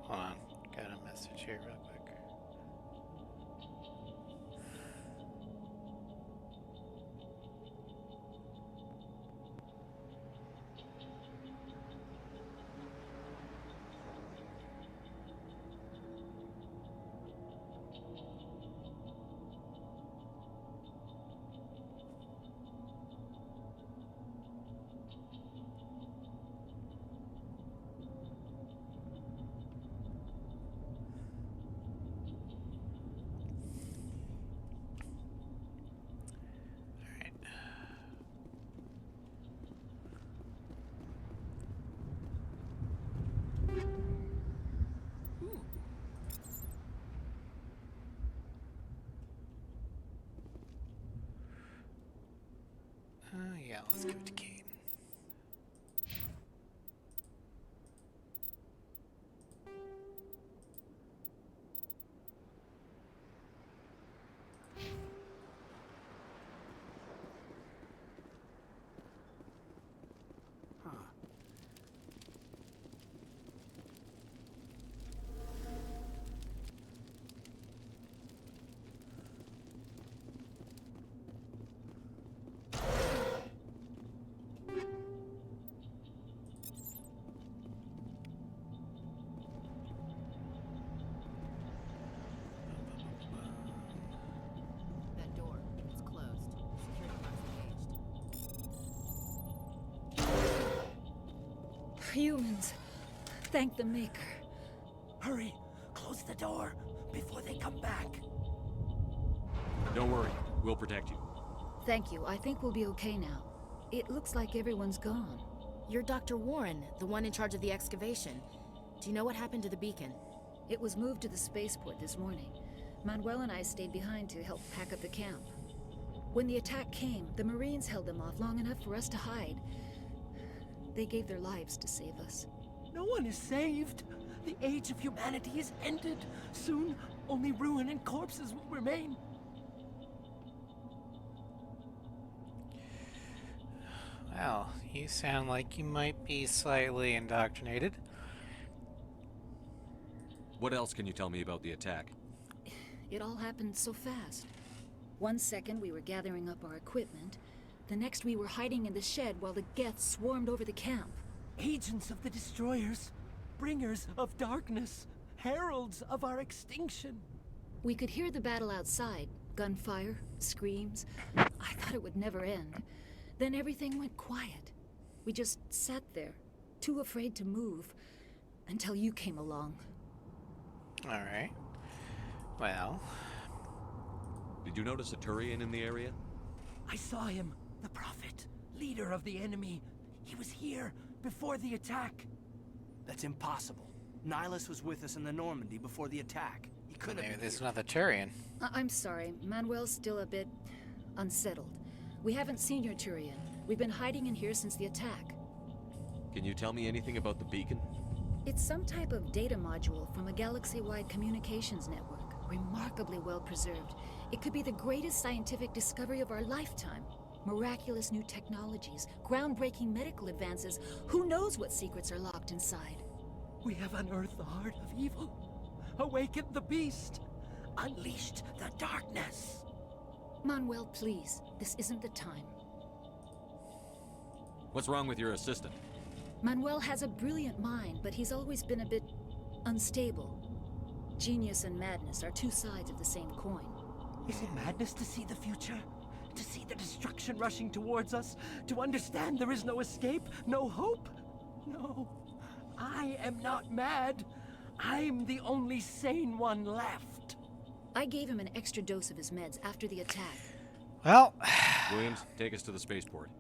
Hold on, got a message here real quick. Yeah, let's give it to Kane. That door, it's closed. Security guards engaged. Humans. Thank the Maker. Hurry! Close the door before they come back. Don't worry, we'll protect you. Thank you. I think we'll be okay now. It looks like everyone's gone. You're Dr. Warren, the one in charge of the excavation. Do you know what happened to the beacon? It was moved to the spaceport this morning. Manuel and I stayed behind to help pack up the camp. When the attack came, the Marines held them off long enough for us to hide. They gave their lives to save us. No one is saved. The age of humanity is ended. Soon, only ruin and corpses will remain. Well, you sound like you might be slightly indoctrinated. What else can you tell me about the attack? It all happened so fast. One second we were gathering up our equipment. The next we were hiding in the shed while the Geth swarmed over the camp. Agents of the destroyers, bringers of darkness, heralds of our extinction. We could hear the battle outside. Gunfire, screams. I thought it would never end. Then everything went quiet. We just sat there, too afraid to move, until you came along. All right. Well. Did you notice a Turian in the area? I saw him, the Prophet, leader of the enemy. He was here before the attack. That's impossible. Nihilus was with us in the Normandy before the attack. He could have Maybe been there's here. another Turian. I'm sorry. Manuel's still a bit unsettled. We haven't seen your Turian. We've been hiding in here since the attack. Can you tell me anything about the beacon? It's some type of data module from a galaxy-wide communications network. Remarkably well preserved. It could be the greatest scientific discovery of our lifetime. Miraculous new technologies, groundbreaking medical advances. Who knows what secrets are locked inside? We have unearthed the heart of evil, awakened the beast, unleashed the darkness. Manuel, please. This isn't the time. What's wrong with your assistant? Manuel has a brilliant mind, but he's always been a bit unstable. Genius and madness are two sides of the same coin. Is it madness to see the future? To see the destruction rushing towards us? To understand there is no escape? No hope? No. I am not mad. I'm the only sane one left. I gave him an extra dose of his meds after the attack. Well... Williams, take us to the spaceport.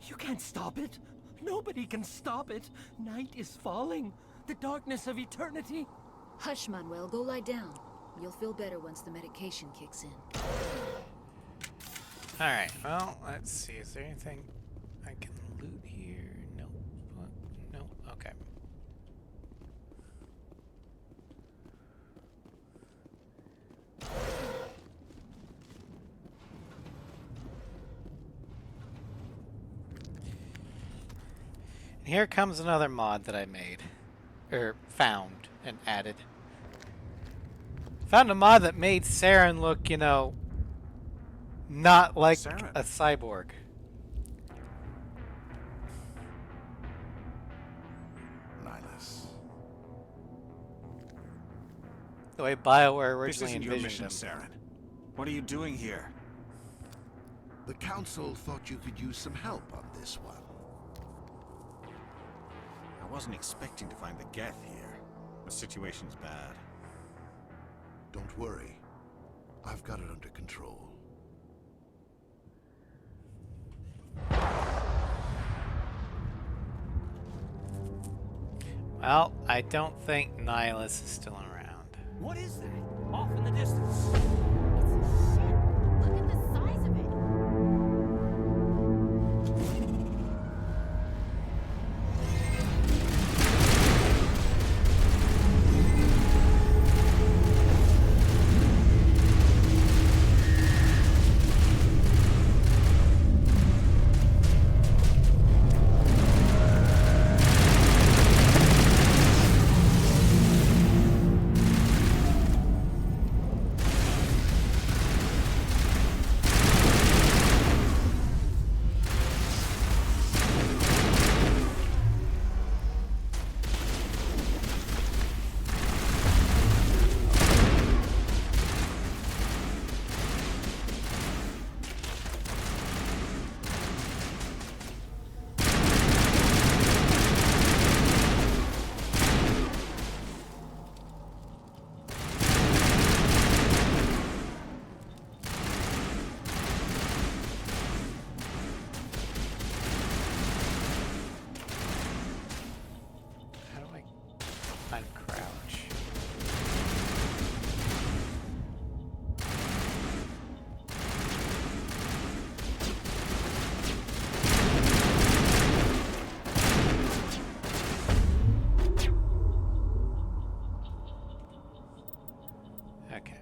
You can't stop it. Nobody can stop it. Night is falling. The darkness of eternity. Hush, Manuel. Go lie down. You'll feel better once the medication kicks in. Alright, well, let's see. Is there anything I can loot here? Nope. Nope. Okay. And here comes another mod that I made. Or found and added. Found a mod that made Saren look, you know, not like Saren? a cyborg. Nihilus. The way BioWare This originally isn't your envisioned mission, them. Saren. What are you doing here? The Council thought you could use some help on this one. I wasn't expecting to find the Geth here. The situation's bad. Don't worry. I've got it under control. Well, I don't think Nihilus is still around. What is that? Off in the distance. Look at the size of it. How do I uncrouch? Okay.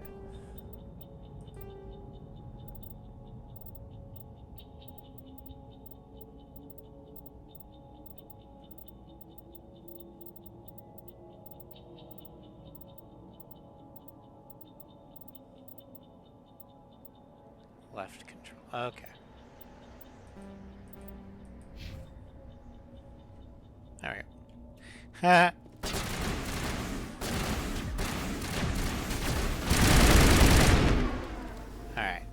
Left control. Okay. There we go. Alright.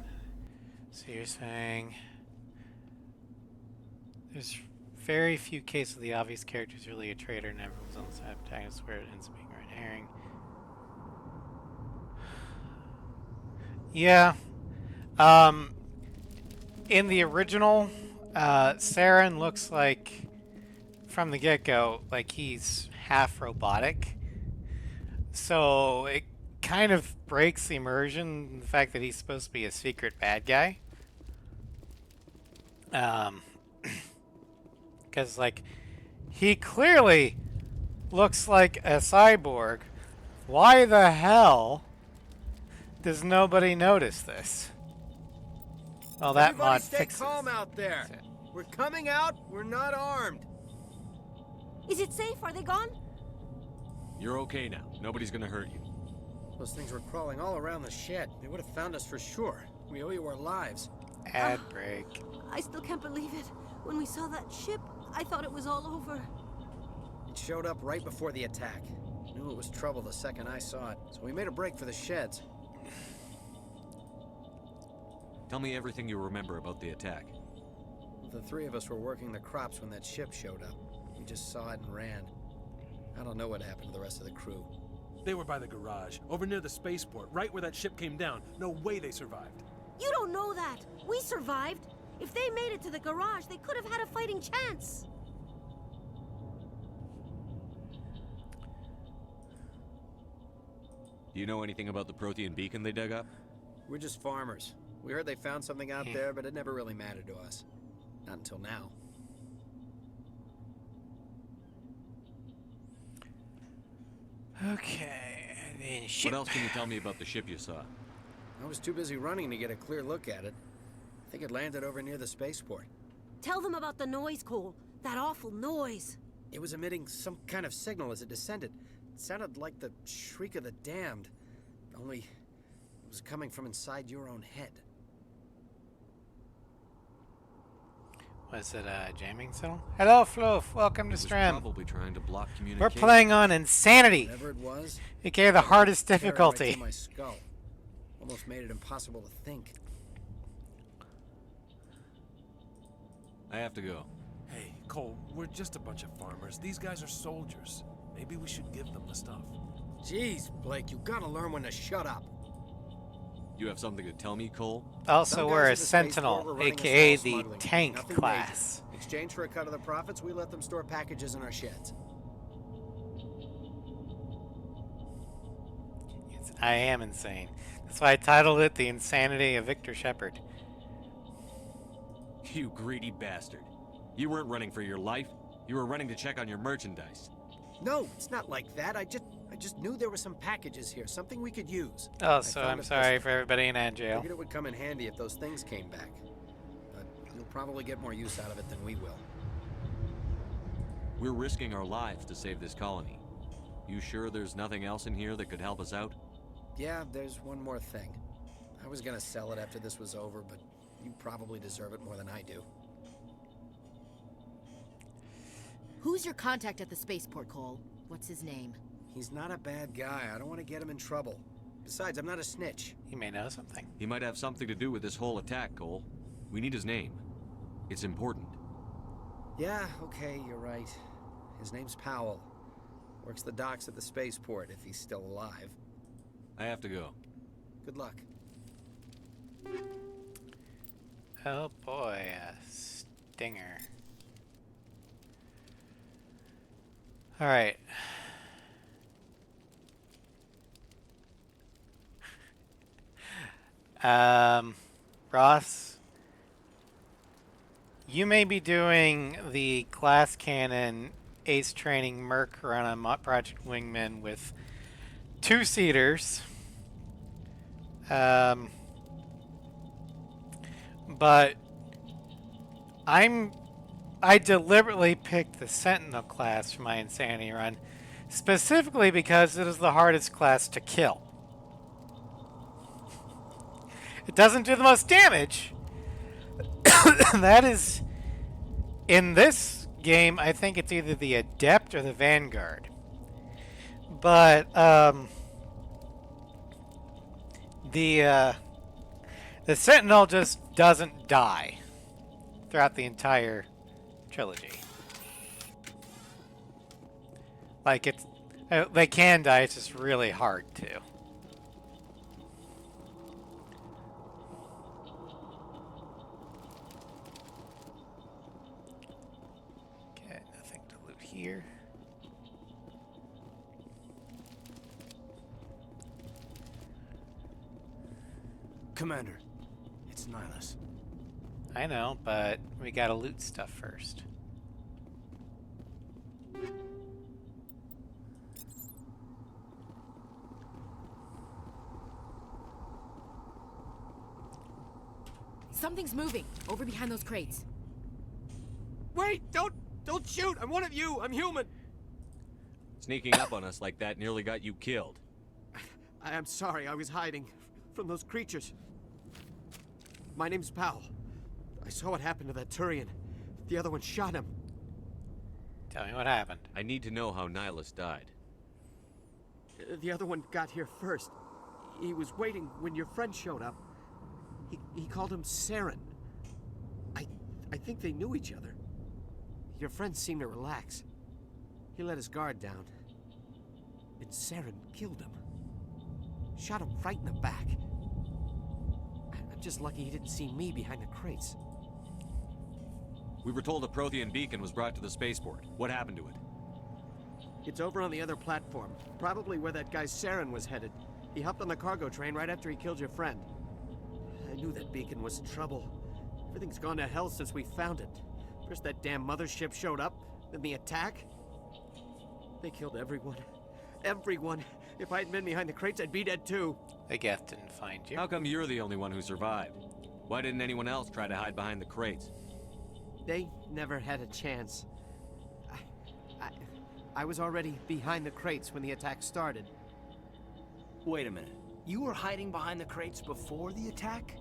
So you're saying there's very few cases of the obvious character is really a traitor and everyone's on the side of protagonist where it ends up being red herring. Yeah. In the original, Saren looks like, from the get-go, like he's half robotic. So kind of breaks the immersion, the fact that he's supposed to be a secret bad guy. Because, like, he clearly looks like a cyborg. Why the hell does nobody notice this? Well, that Everybody mod stay fixes. calm out there. We're coming out. We're not armed. Is it safe? Are they gone? You're okay now. Nobody's gonna hurt you. Those things were crawling all around the shed. They would have found us for sure. We owe you our lives. Ad break. I still can't believe it. When we saw that ship, I thought it was all over. It showed up right before the attack. Knew it was trouble the second I saw it, so we made a break for the sheds. Tell me everything you remember about the attack. The three of us were working the crops when that ship showed up. We just saw it and ran. I don't know what happened to the rest of the crew. They were by the garage, over near the spaceport, right where that ship came down. No way they survived. You don't know that. We survived. If they made it to the garage, they could have had a fighting chance. Do you know anything about the Prothean beacon they dug up? We're just farmers. We heard they found something out there, but it never really mattered to us. Not until now. Okay. What else can you tell me about the ship you saw? I was too busy running to get a clear look at it. I think it landed over near the spaceport. Tell them about the noise, Cole. That awful noise. It was emitting some kind of signal as it descended. It sounded like the shriek of the damned. Only it was coming from inside your own head. Was it a jamming signal? Hello, Floof. Welcome to Stream. Probably trying to block communication. We're playing on Insanity. Whatever it was, aka the hardest tear right difficulty. through my skull. Almost made it impossible to think. I have to go. Hey, Cole, we're just a bunch of farmers. These guys are soldiers. Maybe we should give them the stuff. Jeez, Blake, you gotta learn when to shut up. You have something to tell me, Cole? Also, Some we're guys a at the spaceport Sentinel, were running aka us all the smuggling. tank Nothing class. major. In exchange for a cut of the profits, we let them store packages in our sheds. I am insane. That's why I titled it The Insanity of Victor Shepard. You greedy bastard. You weren't running for your life. You were running to check on your merchandise. No, it's not like that. I just knew there were some packages here, something we could use. Oh, so I'm sorry for everybody in ad jail. Figured it would come in handy if those things came back. But you'll probably get more use out of it than we will. We're risking our lives to save this colony. You sure there's nothing else in here that could help us out? Yeah, there's one more thing. I was gonna sell it after this was over, but you probably deserve it more than I do. Who's your contact at the spaceport, Cole? What's his name? He's not a bad guy. I don't want to get him in trouble. Besides, I'm not a snitch. He may know something. He might have something to do with this whole attack, Cole. We need his name. It's important. Yeah, okay, you're right. His name's Powell. Works the docks at the spaceport, if he's still alive. I have to go. Good luck. Oh boy, a stinger. Alright. Ross, you may be doing the glass cannon ace training Merc run on Project Wingman with 2-seaters. But I deliberately picked the Sentinel class for my Insanity run, specifically because it is the hardest class to kill. It doesn't do the most damage. That is, in this game, I think it's either the Adept or the Vanguard. But the Sentinel just doesn't die throughout the entire trilogy. Like, it's they can die, it's just really hard to. Okay, nothing to loot here. Commander, it's Nihilus. I know, but we gotta loot stuff first. Something's moving over behind those crates. Wait! Don't shoot! I'm one of you! I'm human! Sneaking up on us like that nearly got you killed. I'm sorry, I was hiding from those creatures. My name's Powell. I saw what happened to that Turian. The other one shot him. Tell me what happened. I need to know how Nihilus died. The other one got here first. He was waiting when your friend showed up. He called him Saren. I think they knew each other. Your friend seemed to relax. He let his guard down. And Saren killed him. Shot him right in the back. I'm just lucky he didn't see me behind the crates. We were told a Prothean beacon was brought to the spaceport. What happened to it? It's over on the other platform. Probably where that guy Saren was headed. He hopped on the cargo train right after he killed your friend. I knew that beacon was trouble. Everything's gone to hell since we found it. First that damn mothership showed up, then the attack. They killed everyone. Everyone. If I hadn't been behind the crates, I'd be dead too. The Geth didn't find you. How come you're the only one who survived? Why didn't anyone else try to hide behind the crates? They never had a chance. I was already behind the crates when the attack started. Wait a minute. You were hiding behind the crates before the attack?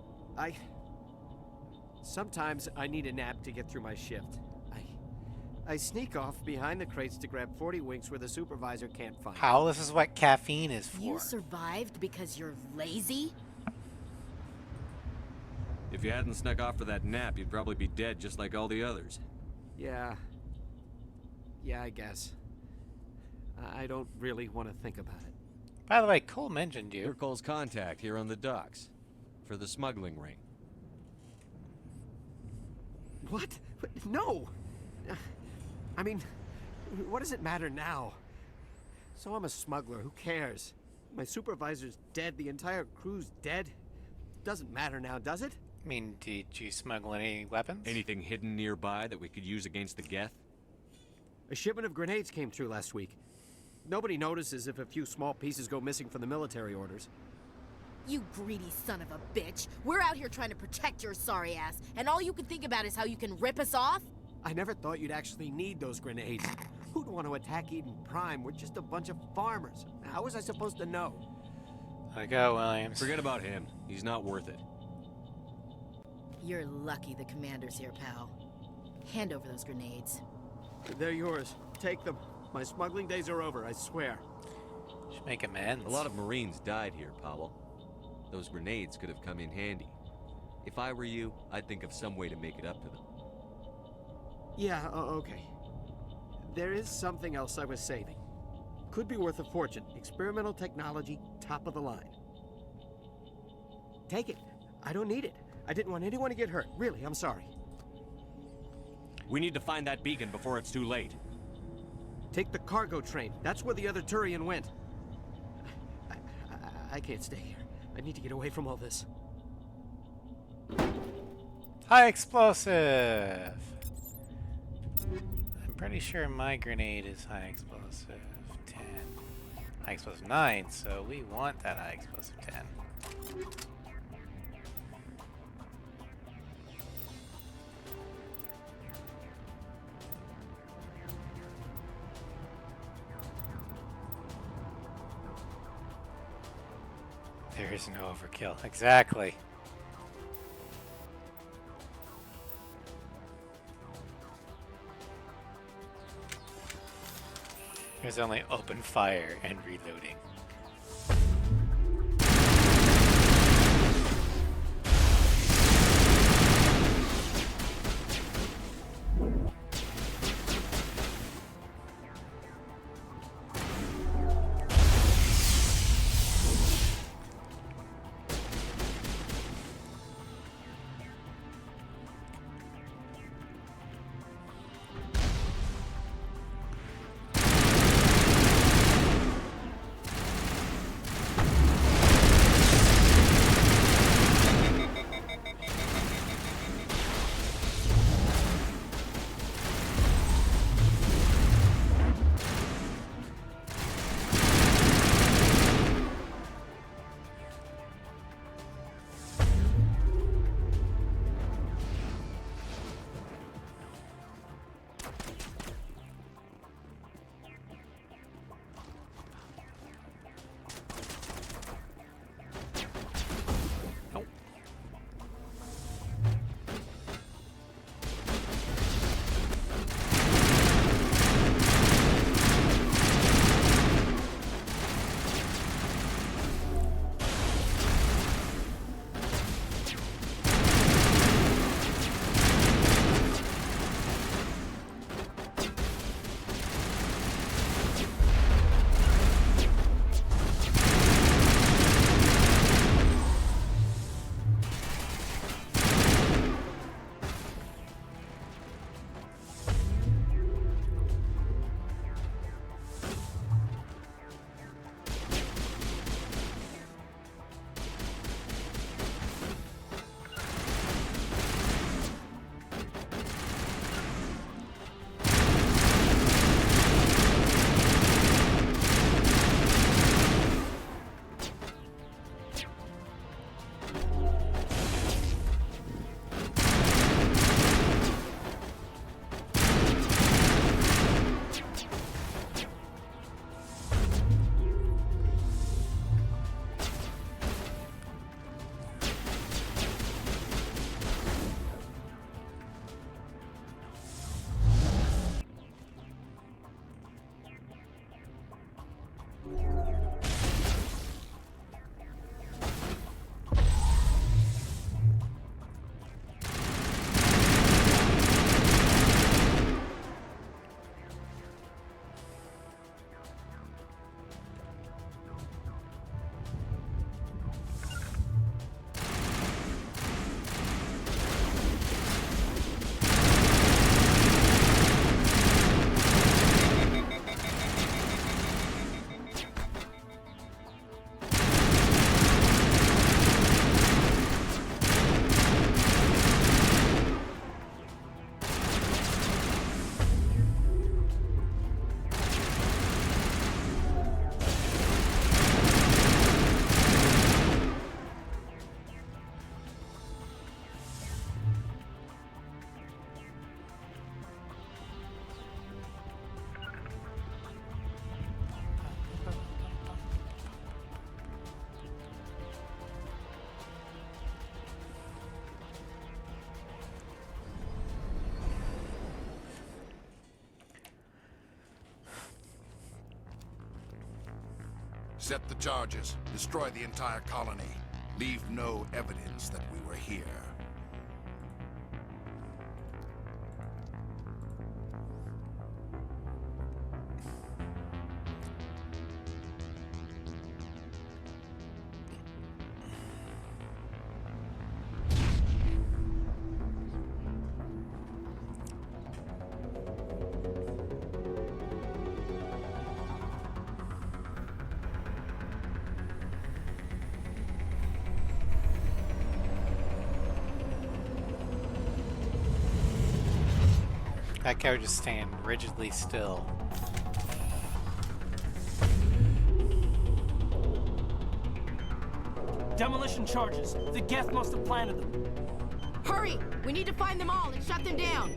Sometimes I need a nap to get through my shift. I sneak off behind the crates to grab 40 winks where the supervisor can't find. How? This is what caffeine is for. You survived because you're lazy? If you hadn't snuck off for that nap, you'd probably be dead just like all the others. Yeah, I guess. I don't really want to think about it. By the way, Cole mentioned you. You're Cole's contact here on the docks for the smuggling ring. What? No! I mean, what does it matter now? So I'm a smuggler, who cares? My supervisor's dead, the entire crew's dead. Doesn't matter now, does it? I mean, did you smuggle any weapons? Anything hidden nearby that we could use against the Geth? A shipment of grenades came through last week. Nobody notices if a few small pieces go missing from the military orders. You greedy son of a bitch. We're out here trying to protect your sorry ass, and all you can think about is how you can rip us off? I never thought you'd actually need those grenades. Who'd want to attack Eden Prime? We're just a bunch of farmers. How was I supposed to know? Let go, Williams. Forget about him. He's not worth it. You're lucky the commander's here, pal. Hand over those grenades. They're yours. Take them. My smuggling days are over, I swear. Should make amends. A lot of Marines died here, Powell. Those grenades could have come in handy. If I were you, I'd think of some way to make it up to them. Yeah, okay. There is something else I was saving. Could be worth a fortune. Experimental technology, top of the line. Take it. I don't need it. I didn't want anyone to get hurt. Really, I'm sorry. We need to find that beacon before it's too late. Take the cargo train. That's where the other Turian went. I can't stay here. I need to get away from all this. High explosive! I'm pretty sure my grenade is high explosive 10. High explosive 9, so we want that high explosive 10. There is no overkill. Exactly. There's only open fire and reloading. Set the charges. Destroy the entire colony. Leave no evidence that we were here. That guy would just stand rigidly still. Demolition charges. The Geth must have planted them. Hurry! We need to find them all and shut them down!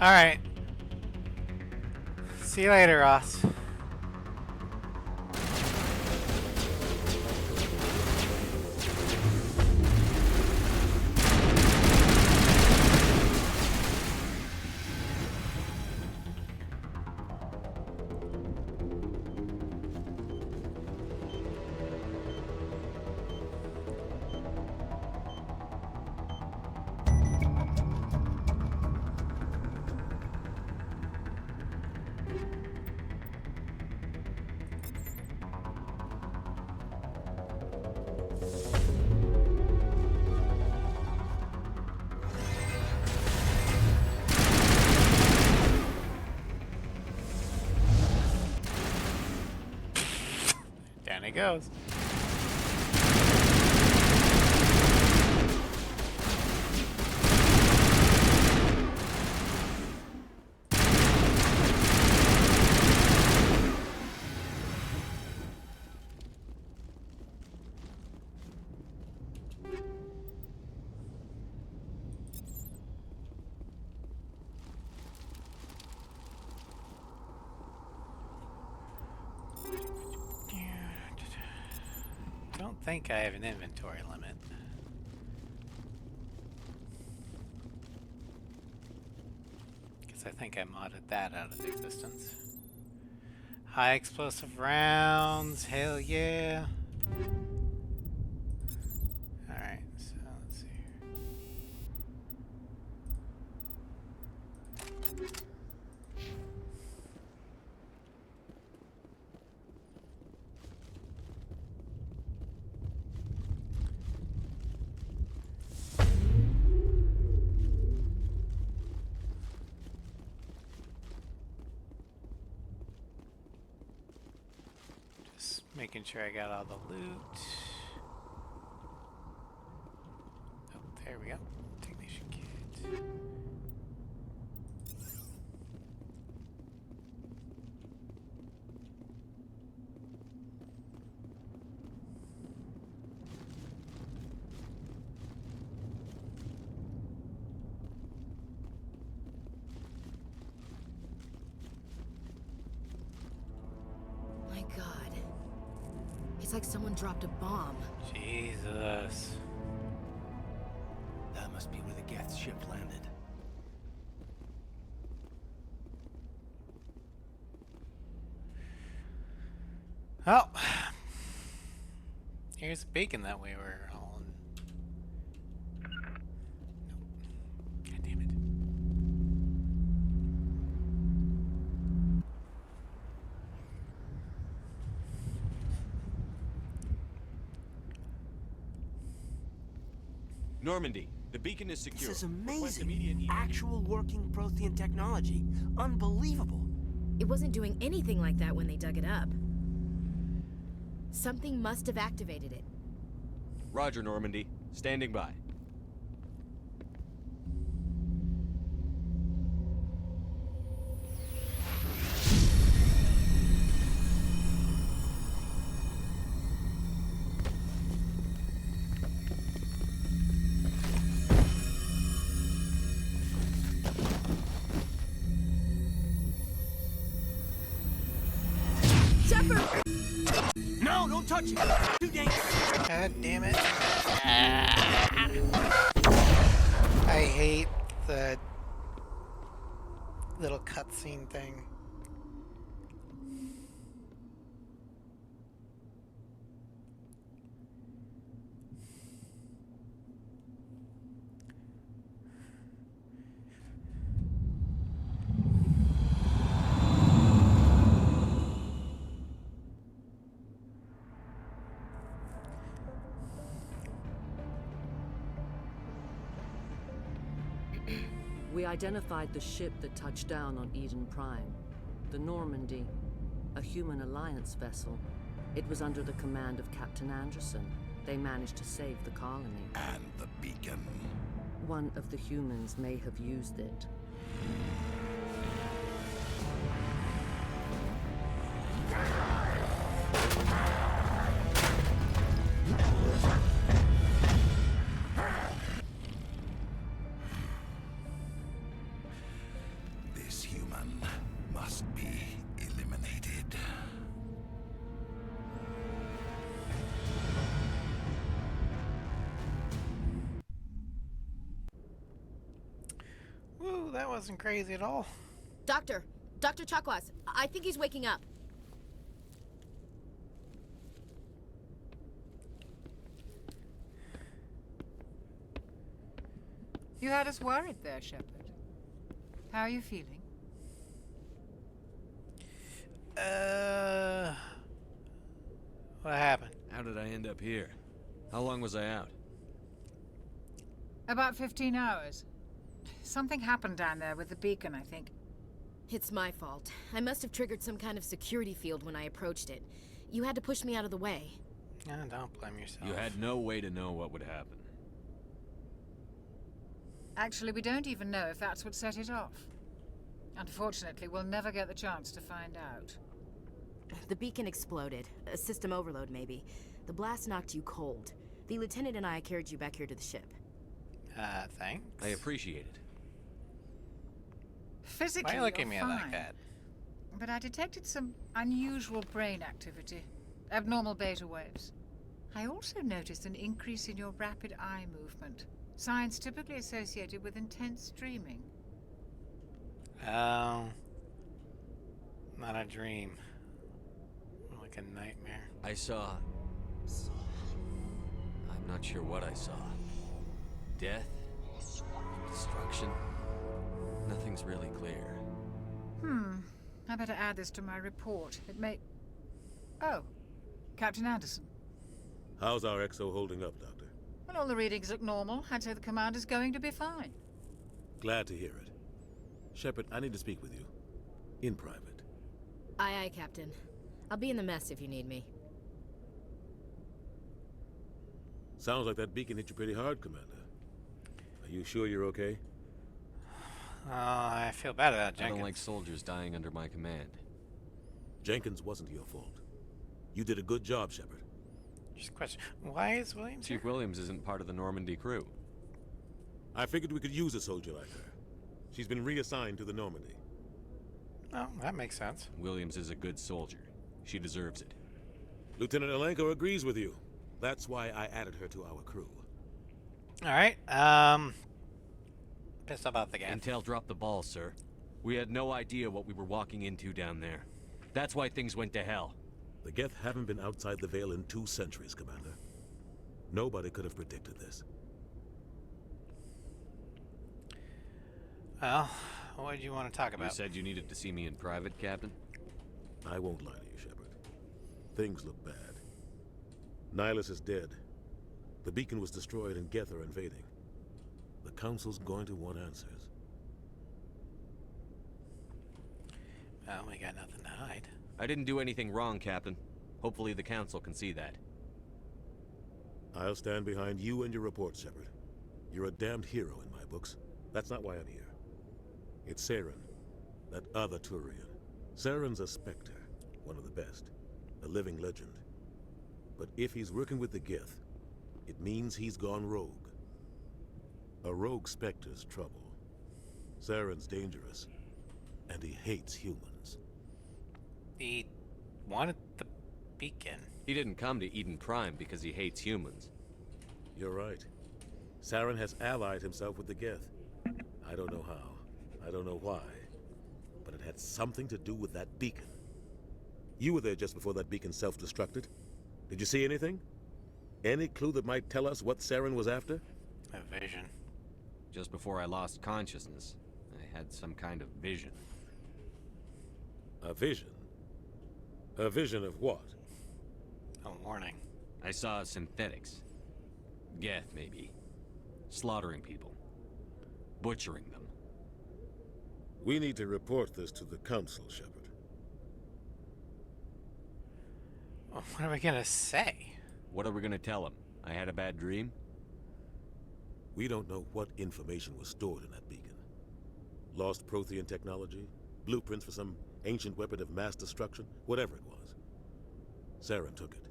Alright. See you later, Ross. Down he goes. I don't think I have an inventory limit. Because I think I modded that out of existence. High explosive rounds, hell yeah. Alright, so let's see here. Making sure I got all the loot. Oh, there we go. Technician kit. Looks like someone dropped a bomb. Jesus. That must be where the Geth ship landed. Oh. Here's the beacon that we were on. Nope. God damn it. Normandy, the beacon is secure. This is Request amazing. Actual working Prothean technology. Unbelievable. It wasn't doing anything like that when they dug it up. Something must have activated it. Roger, Normandy. Standing by. Shepard! No, don't touch it! Too dangerous! God damn it. I hate the little cutscene thing. We identified the ship that touched down on Eden Prime. The Normandy, a human alliance vessel. It was under the command of Captain Anderson. They managed to save the colony. And the beacon. One of the humans may have used it. This human must be eliminated. Woo, that wasn't crazy at all. Doctor Chakwas, I think he's waking up. You had us worried there, Shepard. How are you feeling? What happened? How did I end up here? How long was I out? About 15 hours. Something happened down there with the beacon, I think. It's my fault. I must have triggered some kind of security field when I approached it. You had to push me out of the way. Don't blame yourself. You had no way to know what would happen. Actually, we don't even know if that's what set it off. Unfortunately, we'll never get the chance to find out. The beacon exploded. A system overload, maybe. The blast knocked you cold. The lieutenant and I carried you back here to the ship. Thanks. I appreciate it. Physically, Why are you looking at me you're like fine. that? But I detected some unusual brain activity. Abnormal beta waves. I also noticed an increase in your rapid eye movement. Signs typically associated with intense dreaming. Oh. Not a dream. More like a nightmare. I saw... I'm not sure what I saw. Death? Destruction? Nothing's really clear. I better add this to my report. It may... Oh. Captain Anderson. How's our XO holding up, Doctor? Well, all the readings look normal. I'd say the commander's going to be fine. Glad to hear it. Shepard, I need to speak with you. In private. Aye, aye, Captain. I'll be in the mess if you need me. Sounds like that beacon hit you pretty hard, Commander. Are you sure you're okay? I feel bad about Jenkins. I don't like soldiers dying under my command. Jenkins wasn't your fault. You did a good job, Shepard. Just a question. Why is Williams Chief Williams isn't part of the Normandy crew. I figured we could use a soldier like her. She's been reassigned to the Normandy. Oh, that makes sense. Williams is a good soldier. She deserves it. Lieutenant Alenko agrees with you. That's why I added her to our crew. Alright, pissed about the game. Intel dropped the ball, sir. We had no idea what we were walking into down there. That's why things went to hell. The Geth haven't been outside the Veil in 2 centuries, Commander. Nobody could have predicted this. Well, what did you want to talk about? You said you needed to see me in private, Captain? I won't lie to you, Shepard. Things look bad. Nihilus is dead. The beacon was destroyed and Geth are invading. The Council's going to want answers. Well, we got nothing to hide. I didn't do anything wrong, Captain. Hopefully the Council can see that. I'll stand behind you and your report, Shepard. You're a damned hero in my books. That's not why I'm here. It's Saren, that other Turian. Saren's a Spectre, one of the best, a living legend. But if he's working with the Geth, it means he's gone rogue. A rogue Spectre's trouble. Saren's dangerous, and he hates humans. He wanted the beacon. He didn't come to Eden Prime because he hates humans. You're right. Saren has allied himself with the Geth. I don't know how. I don't know why. But it had something to do with that beacon. You were there just before that beacon self-destructed. Did you see anything? Any clue that might tell us what Saren was after? A vision. Just before I lost consciousness, I had some kind of vision. A vision? A vision of what? A warning. I saw synthetics. Geth, maybe. Slaughtering people. Butchering them. We need to report this to the Council, Shepard. Well, what are we gonna say? What are we gonna tell him? I had a bad dream? We don't know what information was stored in that beacon. Lost Prothean technology? Blueprints for some ancient weapon of mass destruction? Whatever it was. Saren took it.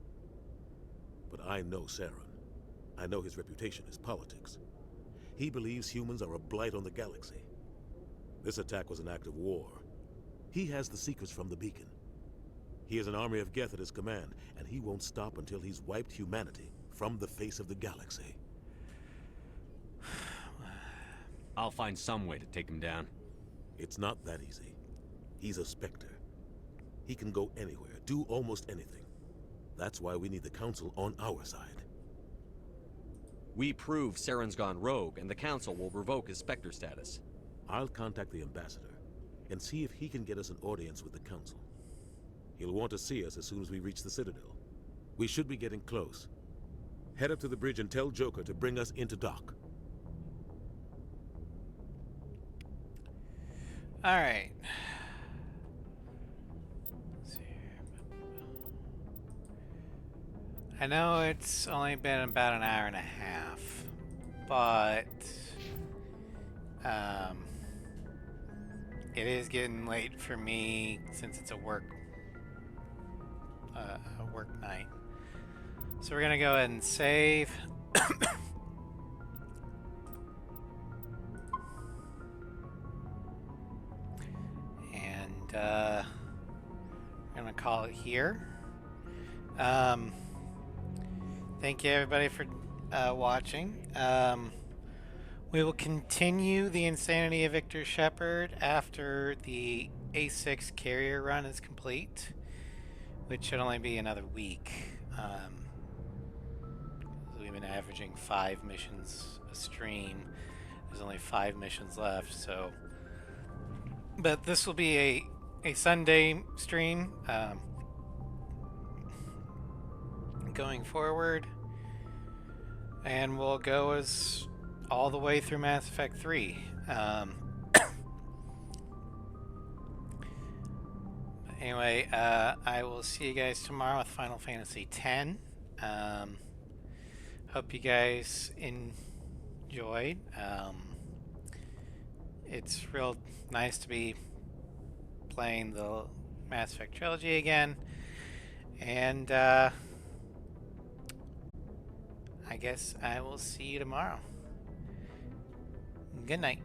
But I know Saren. I know his reputation is politics. He believes humans are a blight on the galaxy. This attack was an act of war. He has the secrets from the beacon. He has an army of Geth at his command, and he won't stop until he's wiped humanity from the face of the galaxy. I'll find some way to take him down. It's not that easy. He's a Spectre. He can go anywhere, do almost anything. That's why we need the Council on our side. We prove Saren's gone rogue, and the Council will revoke his Spectre status. I'll contact the Ambassador and see if he can get us an audience with the Council. He'll want to see us as soon as we reach the Citadel. We should be getting close. Head up to the bridge and tell Joker to bring us into dock. Alright. I know it's only been about an hour and a half, but it is getting late for me since it's a work night. So we're gonna go ahead and save. And I'm gonna call it here. Thank you everybody for watching. We will continue the insanity of Victor Shepard after the A6 carrier run is complete, which should only be another week. We've been averaging 5 missions a stream. There's only 5 missions left, so. But this will be a Sunday stream. Going forward, and we'll go as all the way through Mass Effect 3. Anyway, I will see you guys tomorrow with Final Fantasy X. Hope you guys enjoyed. It's real nice to be playing the Mass Effect trilogy again, and I guess I will see you tomorrow. Good night.